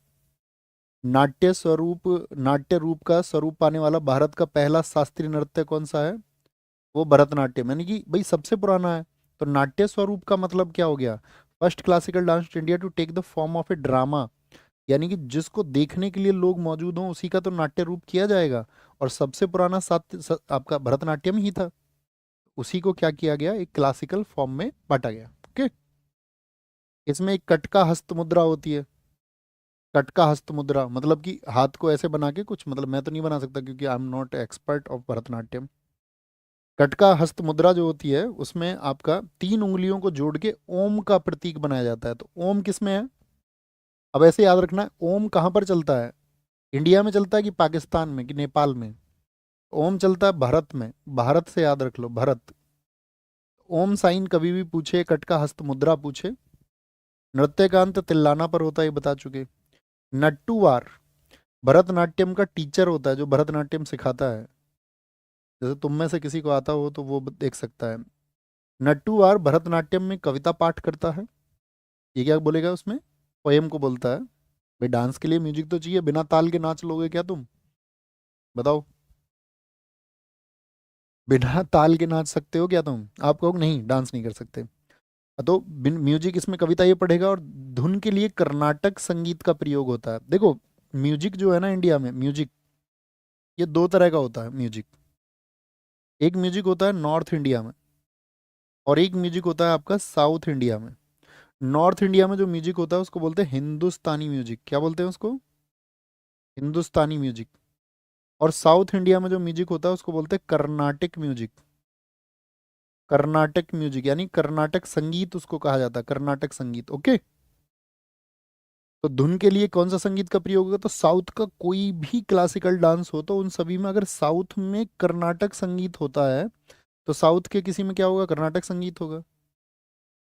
नाट्य स्वरूप, नाट्य रूप का स्वरूप पाने वाला भारत का पहला शास्त्रीय नृत्य कौन सा है, वो भरतनाट्यम, यानी कि भाई सबसे पुराना है। तो नाट्य स्वरूप का मतलब क्या हो गया, first classical dance India to take the form of a drama, यानी कि जिसको देखने के लिए लोग मौजूद हों उसी का तो नाट्य रूप किया जाएगा। और सबसे पुराना आपका भरतनाट्यम ही था, उसी को क्या किया गया, एक क्लासिकल फॉर्म में बांटा गया, ओके। इसमें एक कटका हस्त मुद्रा होती है। कटका हस्त मुद्रा मतलब कि हाथ को ऐसे बना के कुछ, मतलब मैं तो नहीं बना सकता क्योंकि I am not expert of Bharatanatyam. कटका हस्त मुद्रा जो होती है उसमें आपका तीन उंगलियों को जोड़ के ओम का प्रतीक बनाया जाता है। तो ओम किस में है, अब ऐसे याद रखना है, ओम कहाँ पर चलता है, इंडिया में चलता है कि पाकिस्तान में कि नेपाल में। ओम चलता है भारत में, भारत से याद रख लो, भारत। ओम साइन कभी भी पूछे, कटका हस्त मुद्रा पूछे। नृत्य का अंत तिल्लाना पर होता है, ये बता चुके। नट्टूवार भरतनाट्यम का टीचर होता है जो भरतनाट्यम सिखाता है। जैसे तुम में से किसी को आता हो तो वो देख सकता है। नट्टूवार भरतनाट्यम में कविता पाठ करता है। ये क्या बोलेगा उसमें? पोएम को बोलता है। भाई डांस के लिए म्यूजिक तो चाहिए, बिना ताल के नाच लोगे क्या तुम? बताओ। बिना ताल के नाच सकते हो क्या तुम? आप कहोगे नहीं डांस नहीं कर सकते। तो बिन म्यूजिक इसमें कविता ये पढ़ेगा, और धुन के लिए कर्नाटक संगीत का प्रयोग होता है। देखो, म्यूजिक जो है ना इंडिया में, म्यूजिक ये दो तरह का होता है म्यूजिक। एक म्यूजिक होता है नॉर्थ इंडिया में, और एक म्यूजिक होता है आपका साउथ इंडिया में। नॉर्थ इंडिया में जो म्यूजिक होता है उसको बोलते हैं हिंदुस्तानी म्यूजिक। क्या बोलते हैं उसको? हिंदुस्तानी म्यूजिक। और साउथ इंडिया में जो म्यूजिक होता है उसको बोलते हैं कर्नाटिक म्यूजिक। कर्नाटक म्यूजिक यानी कर्नाटक संगीत उसको कहा जाता है, कर्नाटक संगीत। ओके। तो धुन के लिए कौन सा संगीत का प्रयोग होगा? तो साउथ का कोई भी क्लासिकल डांस हो तो उन सभी में अगर साउथ में कर्नाटक संगीत होता है तो साउथ के किसी में क्या होगा? कर्नाटक संगीत होगा।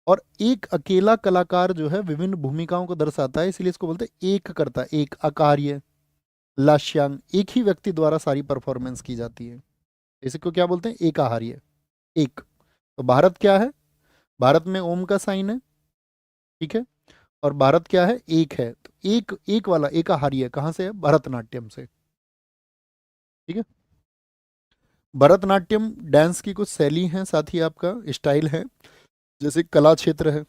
और एक अकेला कलाकार जो है विभिन्न भूमिकाओं को दर्शाता है, इसलिए इसको बोलते हैं एक करता है, एक अकार्य लास्यांग, एक ही व्यक्ति द्वारा सारी परफॉर्मेंस की जाती है। इसको क्या बोलते हैं? एक आहार्य, एक। तो भारत क्या है? भारत में ओम का साइन है, ठीक है। और भारत क्या है? एक है। तो एक एक वाला एक आहार्य कहाँ से है? भरतनाट्यम से। ठीक है। भरतनाट्यम डांस की कुछ शैली हैं, साथ ही आपका स्टाइल है। जैसे कला क्षेत्र है,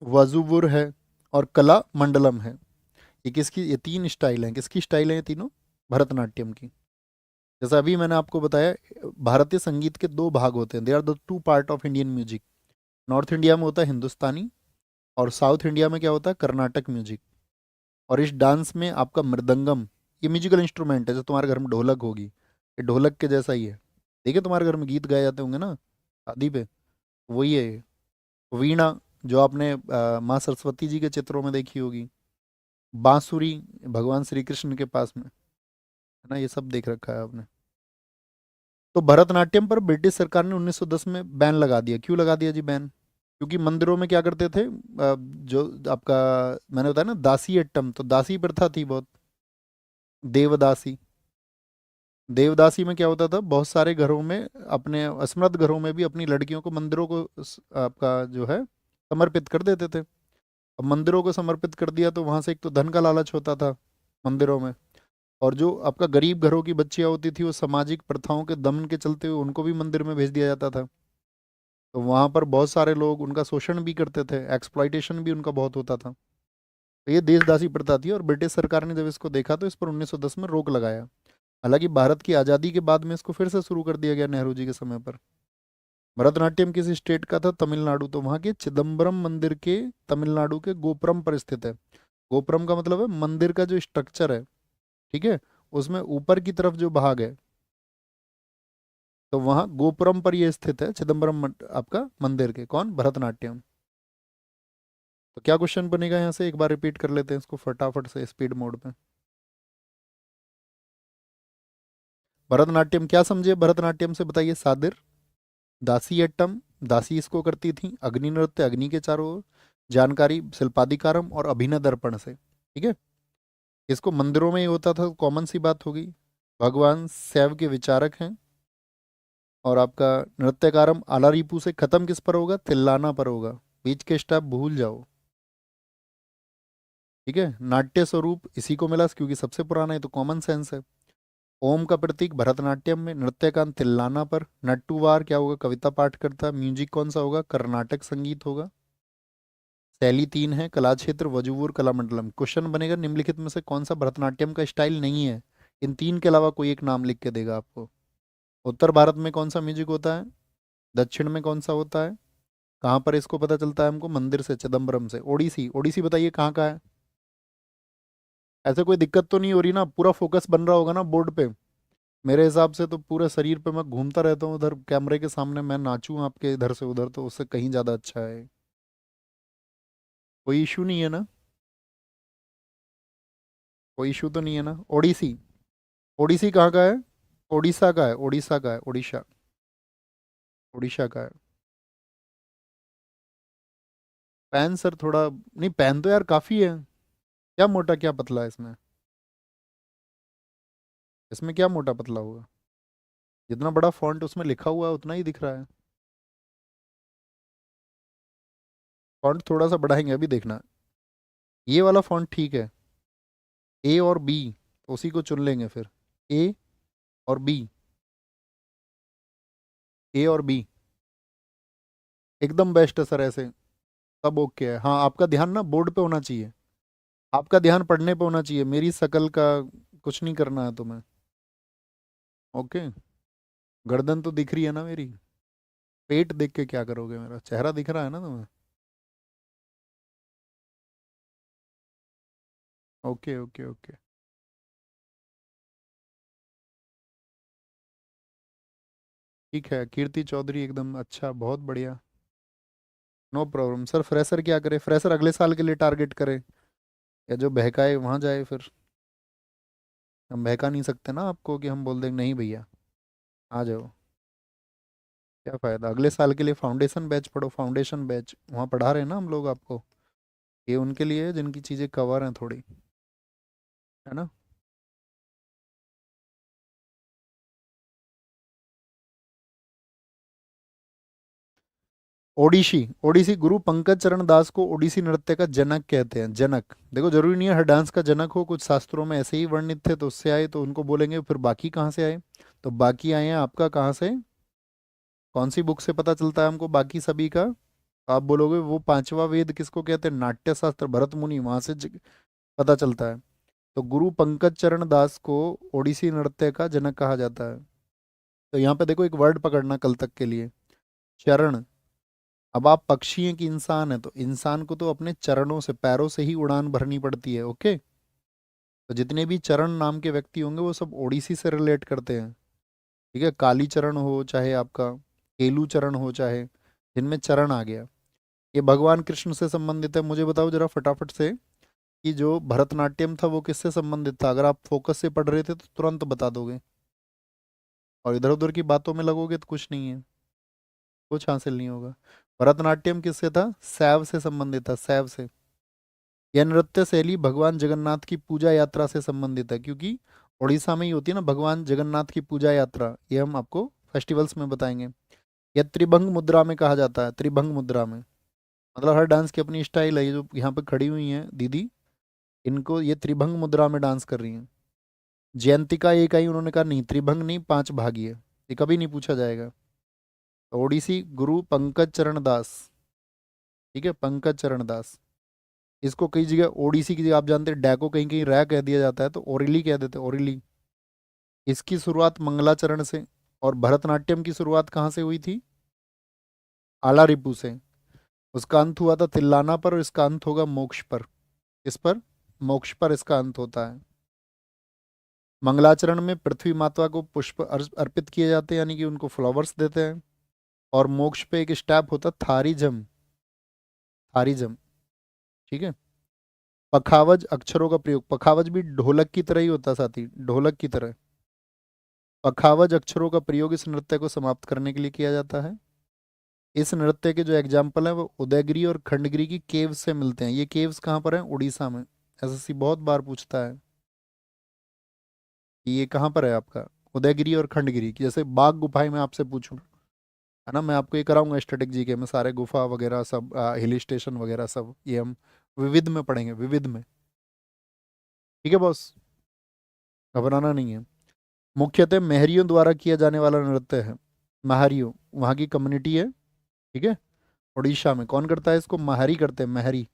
वजुवुर है, और कला मंडलम है। ये किसकी? ये तीन स्टाइल हैं। किसकी स्टाइल है ये तीनों? भरतनाट्यम की। जैसा अभी मैंने आपको बताया, भारतीय संगीत के दो भाग होते हैं। They are the two part of Indian music. North India में होता है हिंदुस्तानी, और साउथ इंडिया में क्या होता है? कर्नाटक म्यूजिक। और इस डांस में आपका मृदंगम, ये म्यूजिकल इंस्ट्रूमेंट है। जो तुम्हारे घर में ढोलक होगी, ये ढोलक के जैसा ही है। देखिए तुम्हारे घर में गीत गाए जाते होंगे ना शादी पे, वही है ये। वीणा, जो आपने माँ सरस्वती जी के चित्रों में देखी होगी। बांसुरी, भगवान श्री कृष्ण के पास में है ना, ये सब देख रखा है आपने। तो भरतनाट्यम पर ब्रिटिश सरकार ने 1910 में बैन लगा दिया। क्यों लगा दिया जी बैन? क्योंकि मंदिरों में क्या करते थे, जो आपका मैंने बताया ना दासी अट्टम, तो दासी प्रथा थी बहुत। देवदासी, देवदासी में क्या होता था, बहुत सारे घरों में, अपने असमर्थ घरों में भी अपनी लड़कियों को मंदिरों को आपका जो है समर्पित कर देते थे। अब मंदिरों को समर्पित कर दिया तो वहां से एक तो धन का लालच होता था मंदिरों में, और जो आपका गरीब घरों की बच्चियां होती थी वो सामाजिक प्रथाओं के दमन के चलते हुए उनको भी मंदिर में भेज दिया जाता था। तो वहां पर बहुत सारे लोग उनका शोषण भी करते थे, एक्सप्लॉइटेशन भी उनका बहुत होता था। तो ये देशदासी प्रथा थी, और ब्रिटिश सरकार ने जब इसको देखा तो इस पर 1910 में रोक लगाया। हालांकि भारत की आज़ादी के बाद में इसको फिर से शुरू कर दिया गया नेहरू जी के समय पर। भरतनाट्यम किस स्टेट का था? तमिलनाडु। तो वहाँ के चिदम्बरम मंदिर के, तमिलनाडु के गोपुरम पर स्थित है। गोपुरम का मतलब है मंदिर का जो स्ट्रक्चर है, ठीक है, उसमें ऊपर की तरफ जो भाग है, तो वहाँ गोपुरम पर ये स्थित है चिदम्बरम आपका मंदिर के। कौन? भरतनाट्यम। तो क्या क्वेश्चन बनेगा यहाँ से? एक बार रिपीट कर लेते हैं इसको फटाफट से स्पीड मोड पे। भरतनाट्यम क्या समझे? भरतनाट्यम से बताइए। सादिर, दासी अट्टम, दासी इसको करती थी। अग्नि नृत्य, अग्नि के चारों ओर। जानकारी शिल्पाधिकारम और अभिनय दर्पण से। ठीक है। इसको मंदिरों में ही होता था, कॉमन सी बात होगी। भगवान शैव के विचारक हैं। और आपका नृत्यकारम आलारीपू से खत्म किस पर होगा? तिल्लाना पर होगा। बीच के स्टेप भूल जाओ। ठीक है। नाट्य स्वरूप इसी को मिला क्योंकि सबसे पुराना है, तो कॉमन सेंस है। ओम का प्रतीक भरतनाट्यम में, नृत्य का तिल्लाना पर। नट्टूवार क्या होगा? कविता पाठ करता। म्यूजिक कौन सा होगा? कर्नाटक संगीत होगा। शैली तीन है, कला क्षेत्र, वजुवुर, कला मंडलम। क्वेश्चन बनेगा निम्नलिखित में से कौन सा भरतनाट्यम का स्टाइल नहीं है? इन तीन के अलावा कोई एक नाम लिख के देगा आपको। उत्तर भारत में कौन सा म्यूजिक होता है? दक्षिण में कौन सा होता है? कहाँ पर इसको पता चलता है हमको? मंदिर से, चिदम्बरम से। ओडिसी, ओडिसी बताइए कहाँ का है? ऐसे कोई दिक्कत तो नहीं हो रही ना? पूरा फोकस बन रहा होगा ना बोर्ड पे? मेरे हिसाब से तो पूरे शरीर पे मैं घूमता रहता हूँ उधर कैमरे के सामने, मैं नाचूं आपके इधर से उधर, तो उससे कहीं ज़्यादा अच्छा है। कोई इशू नहीं है ना? कोई इशू तो नहीं है ना? ओडिसी, ओडिसी कहाँ का है? उड़ीसा का है, उड़ीसा का है, उड़ीसा, उड़ीसा का है। पैन सर थोड़ा नहीं, पैन तो यार काफ़ी है। क्या मोटा क्या पतला है इसमें? इसमें क्या मोटा पतला होगा? जितना बड़ा फॉन्ट उसमें लिखा हुआ है उतना ही दिख रहा है। फॉन्ट थोड़ा सा बढ़ाएंगे, अभी देखना। ये वाला फॉन्ट ठीक है। ए और बी, तो उसी को चुन लेंगे फिर। ए और बी, ए और बी एकदम बेस्ट है सर ऐसे। सब ओके है। हाँ, आपका ध्यान ना बोर्ड पे होना चाहिए। आपका ध्यान पढ़ने पे होना चाहिए, मेरी शकल का कुछ नहीं करना है तुम्हें। ओके। गर्दन तो दिख रही है ना मेरी। पेट देख के क्या करोगे, मेरा चेहरा दिख रहा है ना तुम्हें। Okay okay okay. ठीक है, कीर्ति चौधरी एकदम अच्छा, बहुत बढ़िया। No problem sir. फ्रेशर क्या करे, फ्रेशर अगले साल के लिए टारगेट करे, या जो बहकाए वहां जाए फिर। हम बहका नहीं सकते ना आपको कि हम बोल देंगे नहीं भैया आ जाओ। क्या फायदा, अगले साल के लिए फाउंडेशन बैच पढ़ो, फाउंडेशन बैच वहाँ पढ़ा रहे हैं ना हम लोग आपको। ये उनके लिए है जिनकी चीज़ें कवर हैं थोड़ी, है ना। ओडिसी, ओडिसी गुरु पंकज चरण दास को ओडिसी नृत्य का जनक कहते हैं। जनक, देखो जरूरी नहीं है हर डांस का जनक हो, कुछ शास्त्रों में ऐसे ही वर्णित थे तो उससे आए तो उनको बोलेंगे, फिर बाकी कहाँ से आए। तो बाकी आए हैं आपका कहाँ से, कौन सी बुक से पता चलता है हमको बाकी सभी का। तो आप बोलोगे वो पांचवा वेद किसको कहते हैं, नाट्य शास्त्र भरत मुनि, वहां से पता चलता है। तो गुरु पंकज चरण दास को ओडिसी नृत्य का जनक कहा जाता है। तो यहाँ पे देखो एक वर्ड पकड़ना कल तक के लिए, चरण। अब आप पक्षी हैं कि इंसान है, तो इंसान को तो अपने चरणों से, पैरों से ही उड़ान भरनी पड़ती है। ओके। तो जितने भी चरण नाम के व्यक्ति होंगे वो सब ओडिसी से रिलेट करते हैं। ठीक है, काली चरण हो चाहे आपका केलू चरण हो, चाहे जिनमें चरण आ गया, ये भगवान कृष्ण से संबंधित है। मुझे बताओ जरा फटाफट से कि जो भरतनाट्यम था वो किससे संबंधित था। अगर आप फोकस से पढ़ रहे थे तो तुरंत बता दोगे, और इधर उधर की बातों में लगोगे तो कुछ नहीं है, कुछ हासिल नहीं होगा। भरतनाट्यम किससे था, शैव से संबंधित था, शैव से। यह नृत्य शैली भगवान जगन्नाथ की पूजा यात्रा से संबंधित है, क्योंकि उड़ीसा में ही होती है ना भगवान जगन्नाथ की पूजा यात्रा, ये हम आपको फेस्टिवल्स में बताएंगे। यह त्रिभंग मुद्रा में कहा जाता है, त्रिभंग मुद्रा में। मतलब हर डांस की अपनी स्टाइल है। ये जो यहाँ पे खड़ी हुई हैं दीदी, इनको ये त्रिभंग मुद्रा में डांस कर रही हैं। जयंतिका एक आई, उन्होंने कहा नहीं त्रिभंग नहीं, पांच भागी है, ये कभी नहीं पूछा जाएगा। तो ओडिसी गुरु पंकज चरण दास, ठीक है, पंकज चरण दास। इसको कई जगह ओडिसी की जगह आप जानते हैं डैको कहीं कहीं रह कह दिया जाता है, तो ओरिली कह देते हैं, ओरिली। इसकी शुरुआत मंगलाचरण से। और भरतनाट्यम की शुरुआत कहाँ से हुई थी, आला रिपू से। उसका अंत हुआ था तिल्लाना पर, और इसका अंत होगा मोक्ष पर। इस पर, मोक्ष पर इसका अंत होता है। मंगलाचरण में पृथ्वी माता को पुष्प अर्पित किए जाते हैं, यानी कि उनको फ्लावर्स देते हैं। और मोक्ष पे एक स्टेप होता है थारिजम, थारिजम, ठीक है। पखावज अक्षरों का प्रयोग, पखावज भी ढोलक की तरह ही होता है साथी, ढोलक की तरह। पखावज अक्षरों का प्रयोग इस नृत्य को समाप्त करने के लिए किया जाता है। इस नृत्य के जो एग्जाम्पल है वो उदयगिरी और खंडगिरी की केव्स से मिलते हैं। ये केव्स कहाँ पर हैं, उड़ीसा में। एसएससी बहुत बार पूछता है कि ये कहाँ पर है आपका, उदयगिरी और खंडगिरी की। जैसे बाघ गुफाएं में आपसे पूछूं, है ना, मैं आपको ये कराऊंगा स्टैटिक जी के में, सारे गुफा वगैरह सब, हिल स्टेशन वगैरह सब, ये हम विविध में पढ़ेंगे, विविध में। ठीक है बॉस, घबराना नहीं है। मुख्यतः महरियों द्वारा किया जाने वाला नृत्य है। महारियों वहाँ की कम्युनिटी है, ठीक है। उड़ीसा में कौन करता है इसको, महारी करते हैं, महरी।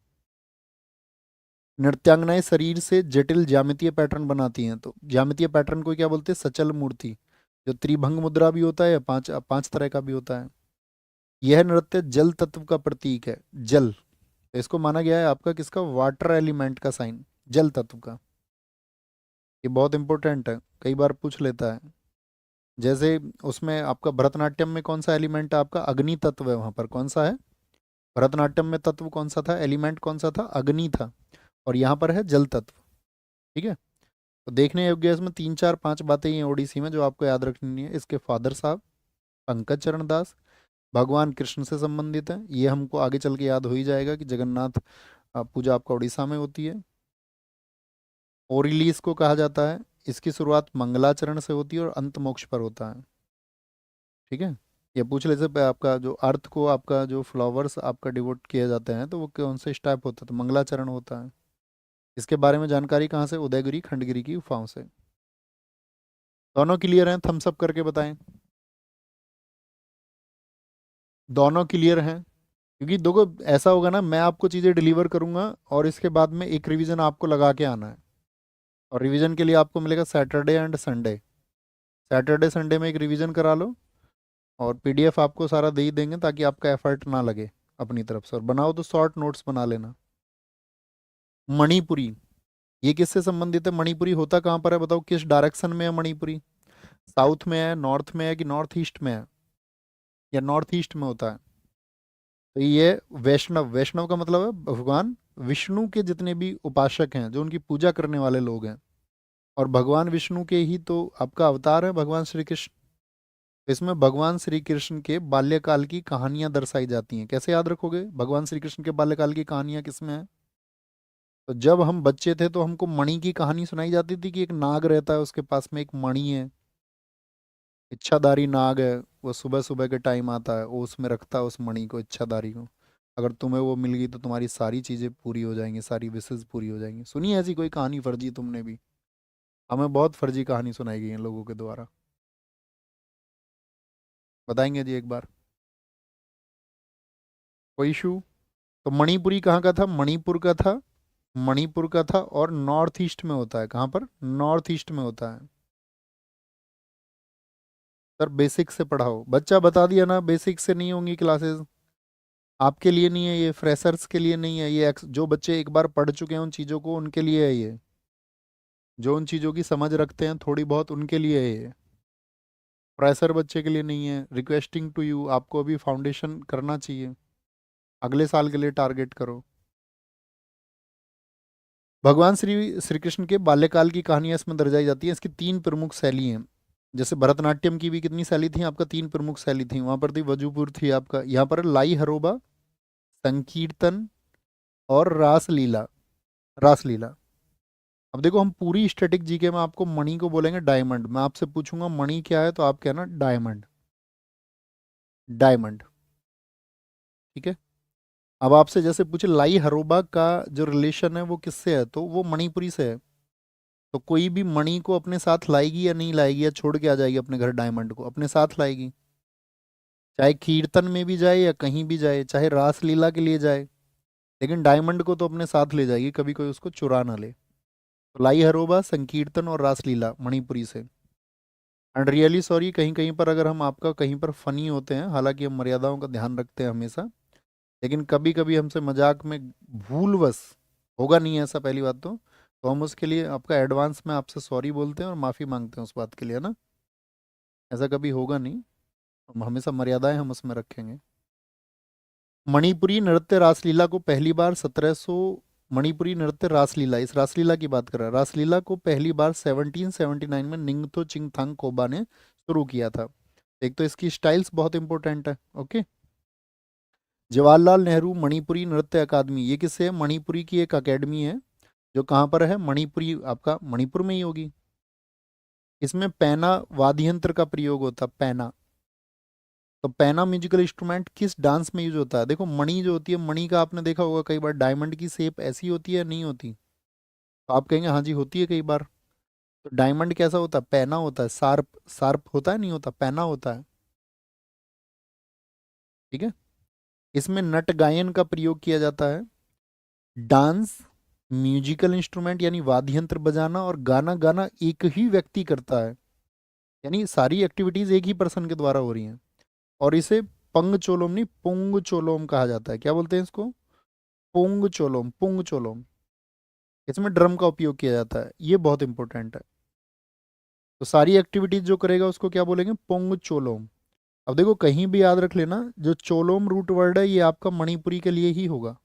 नृत्यांगनाएं शरीर से जटिल ज्यामितीय पैटर्न बनाती हैं। तो ज्यामितीय पैटर्न को क्या बोलते हैं, सचल मूर्ति। जो त्रिभंग मुद्रा भी होता है, या पांच पांच तरह का भी होता है। यह नृत्य जल तत्व का प्रतीक है, जल। तो इसको माना गया है आपका किसका, वाटर एलिमेंट का साइन, जल तत्व का। ये बहुत इंपॉर्टेंट है, कई बार पूछ लेता है। जैसे उसमें आपका भरतनाट्यम में कौन सा एलिमेंट है आपका, अग्नि तत्व है, वहां पर कौन सा है, भरतनाट्यम में तत्व कौन सा था, एलिमेंट कौन सा था, अग्नि था। और यहाँ पर है जल तत्व, ठीक है। तो देखने योग्य है इसमें तीन चार पांच बातें ही हैं ओडिसी में जो आपको याद रखनी है। इसके फादर साहब पंकज चरण दास भगवान कृष्ण से संबंधित है, ये हमको आगे चल के याद हो ही जाएगा कि जगन्नाथ पूजा आपका उड़ीसा में होती है। ओरिलीस को कहा जाता है, इसकी शुरुआत मंगलाचरण से होती है और अंत मोक्ष पर होता है। ठीक है। ये पूछ ले से आपका जो अर्थ को, आपका जो फ्लावर्स आपका डिवोट किया जाते हैं तो वो कौन से टाइप होता है, तो मंगलाचरण होता है। इसके बारे में जानकारी कहाँ से, उदयगिरी खंडगिरी की गुफाओं से। दोनों क्लियर हैं, थम्स अप करके बताएं। दोनों क्लियर हैं, क्योंकि देखो ऐसा होगा ना, मैं आपको चीज़ें डिलीवर करूंगा और इसके बाद में एक रिवीजन आपको लगा के आना है। और रिवीजन के लिए आपको मिलेगा Saturday and Sunday. Saturday Sunday में एक रिवीजन करा लो, और पीडीएफ आपको सारा दे ही देंगे ताकि आपका एफर्ट ना लगे अपनी तरफ से। और बनाओ तो शॉर्ट नोट्स बना लेना। मणिपुरी, ये किससे संबंधित है? मणिपुरी होता कहाँ पर है बताओ, किस डायरेक्शन में है मणिपुरी? साउथ में है, नॉर्थ में है, कि नॉर्थ ईस्ट में है, या नॉर्थ ईस्ट में होता है? तो ये वैष्णव, वैष्णव का मतलब है भगवान विष्णु के जितने भी उपासक हैं, जो उनकी पूजा करने वाले लोग हैं। और भगवान विष्णु के ही तो आपका अवतार है भगवान श्री कृष्ण। इसमें भगवान श्री कृष्ण के बाल्यकाल की कहानियां दर्शाई जाती हैं। कैसे याद रखोगे भगवान श्री कृष्ण के बाल्यकाल की कहानियां किसमें है? तो जब हम बच्चे थे तो हमको मणि की कहानी सुनाई जाती थी, कि एक नाग रहता है, उसके पास में एक मणि है, इच्छाधारी नाग है। वो सुबह सुबह के टाइम आता है, वो उसमें रखता है उस मणि को, इच्छाधारी को। अगर तुम्हें वो मिल गई तो तुम्हारी सारी चीजें पूरी हो जाएंगी, सारी विशेष पूरी हो जाएंगी। सुनिए ऐसी कोई कहानी फर्जी तुमने भी? हमें बहुत फर्जी कहानी सुनाई गई है लोगों के द्वारा। बताएंगे जी एक बार, कोई इशू? तो मणिपुरी कहाँ का था? मणिपुर का था। मणिपुर का था, और नॉर्थ ईस्ट में होता है। कहाँ पर? नॉर्थ ईस्ट में होता है। सर बेसिक से पढ़ाओ, बच्चा बता दिया ना, बेसिक से नहीं होंगी क्लासेस। आपके लिए नहीं है ये, फ्रेशर्स के लिए नहीं है ये, जो बच्चे एक बार पढ़ चुके हैं उन चीज़ों को, उनके लिए है ये। जो उन चीज़ों की समझ रखते हैं थोड़ी बहुत, उनके लिए है ये। फ्रेशर बच्चे के लिए नहीं है। रिक्वेस्टिंग टू यू, आपको अभी फाउंडेशन करना चाहिए, अगले साल के लिए टारगेट करो। भगवान श्री श्री कृष्ण के बाल्यकाल की कहानियां इसमें दर्शाई जाती हैं। इसकी तीन प्रमुख शैली हैं। जैसे भरतनाट्यम की भी कितनी शैली थी आपका? तीन प्रमुख शैली थी। वहां पर थी वजूपुर, थी आपका यहाँ पर लाई हरोबा, संकीर्तन, और रासलीला। रासलीला। अब देखो, हम पूरी स्टैटिक जीके में आपको मणि को बोलेंगे डायमंड। मैं आपसे पूछूंगा मणि क्या है, तो आप कहना डायमंड। डायमंड। ठीक है। अब आपसे जैसे पूछे लाई हरोबा का जो रिलेशन है वो किससे है, तो वो मणिपुरी से है। तो कोई भी मणि को अपने साथ लाएगी या नहीं लाएगी, या छोड़ के आ जाएगी अपने घर? डायमंड को अपने साथ लाएगी, चाहे कीर्तन में भी जाए या कहीं भी जाए, चाहे रासलीला के लिए जाए, लेकिन डायमंड को तो अपने साथ ले जाएगी, कभी कोई उसको चुरा ना ले। तो लाई हरोबा, संकीर्तन और रासलीला मणिपुरी से। एंड रियली सॉरी, कहीं कहीं पर अगर हम आपका कहीं पर फनी होते हैं, हालांकि हम मर्यादाओं का ध्यान रखते हैं हमेशा, लेकिन कभी कभी हमसे मजाक में भूलवश, होगा नहीं ऐसा पहली बात तो हम उसके लिए आपका एडवांस में आपसे सॉरी बोलते हैं और माफ़ी मांगते हैं उस बात के लिए, है ना। ऐसा कभी होगा नहीं, हम हमेशा मर्यादाएं हम उसमें रखेंगे। मणिपुरी नृत्य रासलीला को पहली बार 1700, मणिपुरी नृत्य रासलीला, इस रासलीला की बात कर रहा है, रासलीला को पहली बार 1779 में निंगथो चिंगथांग कोबा ने शुरू किया था। एक तो इसकी स्टाइल्स बहुत इंपॉर्टेंट है। ओके। जवाहरलाल नेहरू मणिपुरी नृत्य अकादमी, ये किससे है? मणिपुरी की एक अकेडमी है, जो कहाँ पर है? मणिपुरी, आपका मणिपुर में ही होगी। इसमें पैना वाद्य यंत्र का प्रयोग होता है, पैना। तो पैना म्यूजिकल इंस्ट्रूमेंट किस डांस में यूज होता है? देखो मणि जो होती है, मणि का आपने देखा होगा कई बार, डायमंड की शेप ऐसी होती है नहीं होती? तो आप कहेंगे हाँ जी होती है कई बार। तो डायमंड कैसा होता है? पैना होता है, शार्प। शार्प होता है, नहीं होता, पैना होता है। ठीक है। इसमें नट गायन का प्रयोग किया जाता है। डांस, म्यूजिकल इंस्ट्रूमेंट यानी वाद्य यंत्र बजाना, और गाना गाना एक ही व्यक्ति करता है, यानी सारी एक्टिविटीज एक ही पर्सन के द्वारा हो रही हैं। और इसे पंग चोलोम नहीं, पुंग चोलोम कहा जाता है। क्या बोलते हैं इसको? पुंग चोलोम, पुंग चोलोम। इसमें ड्रम का उपयोग किया जाता है, ये बहुत इंपॉर्टेंट है। तो सारी एक्टिविटीज जो करेगा उसको क्या बोलेंगे? पुंग चोलोम। अब देखो कहीं भी याद रख लेना, जो चोलोम रूट वर्ड है ये आपका मणिपुरी के लिए ही होगा।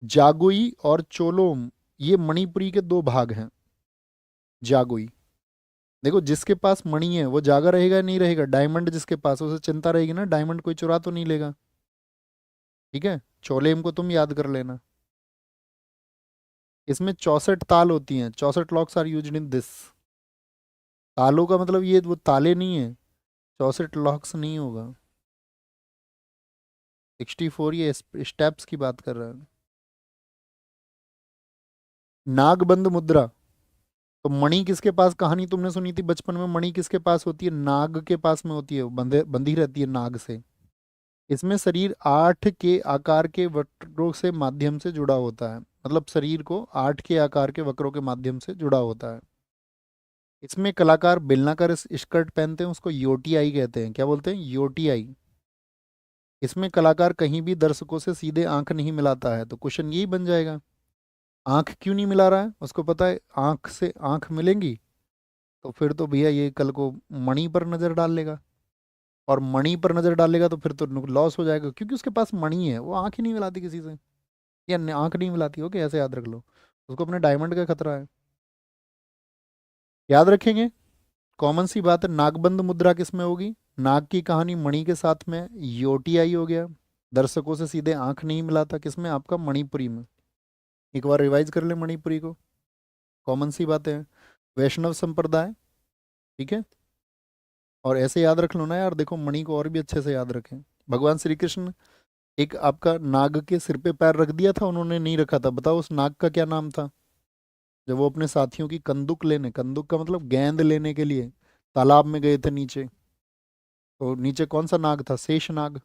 जागोई और चोलोम, ये मणिपुरी के दो भाग हैं। जागोई, देखो जिसके पास मणि है वो जागा रहेगा या नहीं रहेगा? डायमंड जिसके पास, उसे चिंता रहेगी ना, डायमंड कोई चुरा तो नहीं लेगा। ठीक है। चोलेम को तुम याद कर लेना। इसमें 64 ताल होती हैं, 64 locks are used in this. तालों का मतलब ये वो ताले नहीं है, 64 लॉक्स नहीं होगा, 64 ये स्टेप्स की बात कर रहा है। नागबंद मुद्रा, तो मणि किसके पास, कहानी तुमने सुनी थी बचपन में, मणि किसके पास होती है, नाग के पास में होती है, वो बंधे बंधी रहती है नाग से। इसमें शरीर 8 के आकार के वक्रों से माध्यम से जुड़ा होता है, मतलब शरीर को 8 के आकार के वक्रों के माध्यम से जुड़ा होता है। इसमें कलाकार बेलनाकार स्कर्ट पहनते हैं, उसको योटीआई कहते हैं। क्या बोलते हैं, योटीआई। इसमें कलाकार कहीं भी दर्शकों से सीधे आंख नहीं मिलाता है, तो क्वेश्चन यही बन जाएगा, आंख क्यों नहीं मिला रहा है, उसको पता है आंख से आंख मिलेंगी, तो फिर तो भैया ये कल को मणि पर नजर डाल लेगा, और मणि पर नजर डालेगा तो फिर तो लॉस हो जाएगा, क्योंकि उसके पास मणि है, वो आंख ही नहीं मिलाती किसी से, या आंख नहीं मिलाती, ओके ऐसे याद रख लो, उसको अपने डायमंड का खतरा है, याद रखेंगे। कॉमन सी बात है, नागबंद मुद्रा किस में होगी, नाग की कहानी मणि के साथ में, योटीआई हो गया, दर्शकों से सीधे आंख नहीं मिलाता, किसमें, आपका मणिपुरी में। एक बार रिवाइज कर ले मणिपुरी को, कॉमन सी बातें हैं, वैष्णव संप्रदाय, ठीक है। और ऐसे याद रख लो ना यार, देखो मणि को और भी अच्छे से याद रखें। भगवान श्री कृष्ण, एक आपका नाग के सिर पे पैर रख दिया था उन्होंने, नहीं रखा था, बताओ उस नाग का क्या नाम था। जब वो अपने साथियों की कंदुक लेने, कंदुक का मतलब गेंद लेने के लिए तालाब में गए थे नीचे, तो नीचे कौन सा नाग था, शेष नाग।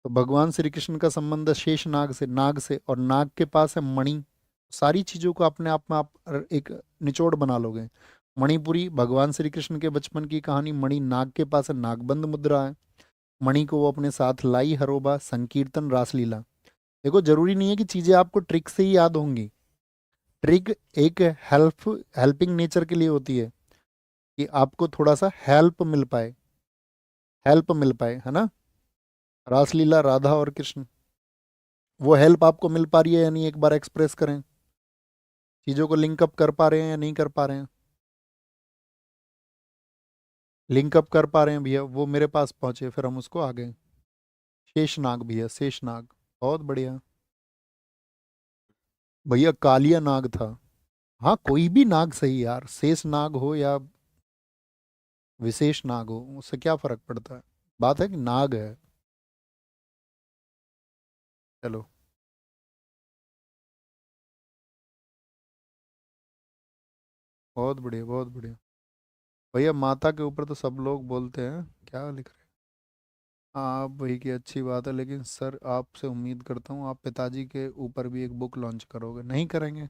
तो भगवान श्री कृष्ण का संबंध है शेष नाग से, नाग से, और नाग के पास है मणि। सारी चीजों को अपने आप में आप एक निचोड़ बना लोगे। मणिपुरी भगवान श्री कृष्ण के बचपन की कहानी, मणि नाग के पास है, नागबंद मुद्रा है, मणि को वो अपने साथ लाई हरोबा, संकीर्तन, रासलीला। देखो जरूरी नहीं है कि चीजें आपको ट्रिक से ही याद होंगी, ट्रिक एक हेल्पिंग नेचर के लिए होती है, कि आपको थोड़ा सा हेल्प मिल पाए, हेल्प मिल पाए, है ना। रासलीला, राधा और कृष्ण, वो हेल्प आपको मिल पा रही है या नहीं, एक बार एक्सप्रेस करें, चीजों को लिंक अप कर पा रहे हैं या नहीं कर पा रहे हैं, लिंक अप कर पा रहे हैं भैया, वो मेरे पास पहुंचे फिर हम उसको आ गए। शेषनाग भैया, शेषनाग, बहुत बढ़िया। भैया कालिया नाग था, हाँ कोई भी नाग सही यार, शेष नाग हो या विशेष नाग हो, उससे क्या फर्क पड़ता है, बात है कि नाग है। चलो, बहुत बढ़िया, बहुत बढ़िया। भैया माता के ऊपर तो सब लोग बोलते हैं, क्या लिख रहे हैं आप, वही की अच्छी बात है, लेकिन सर आपसे उम्मीद करता हूँ आप पिताजी के ऊपर भी एक बुक लॉन्च करोगे, नहीं करेंगे,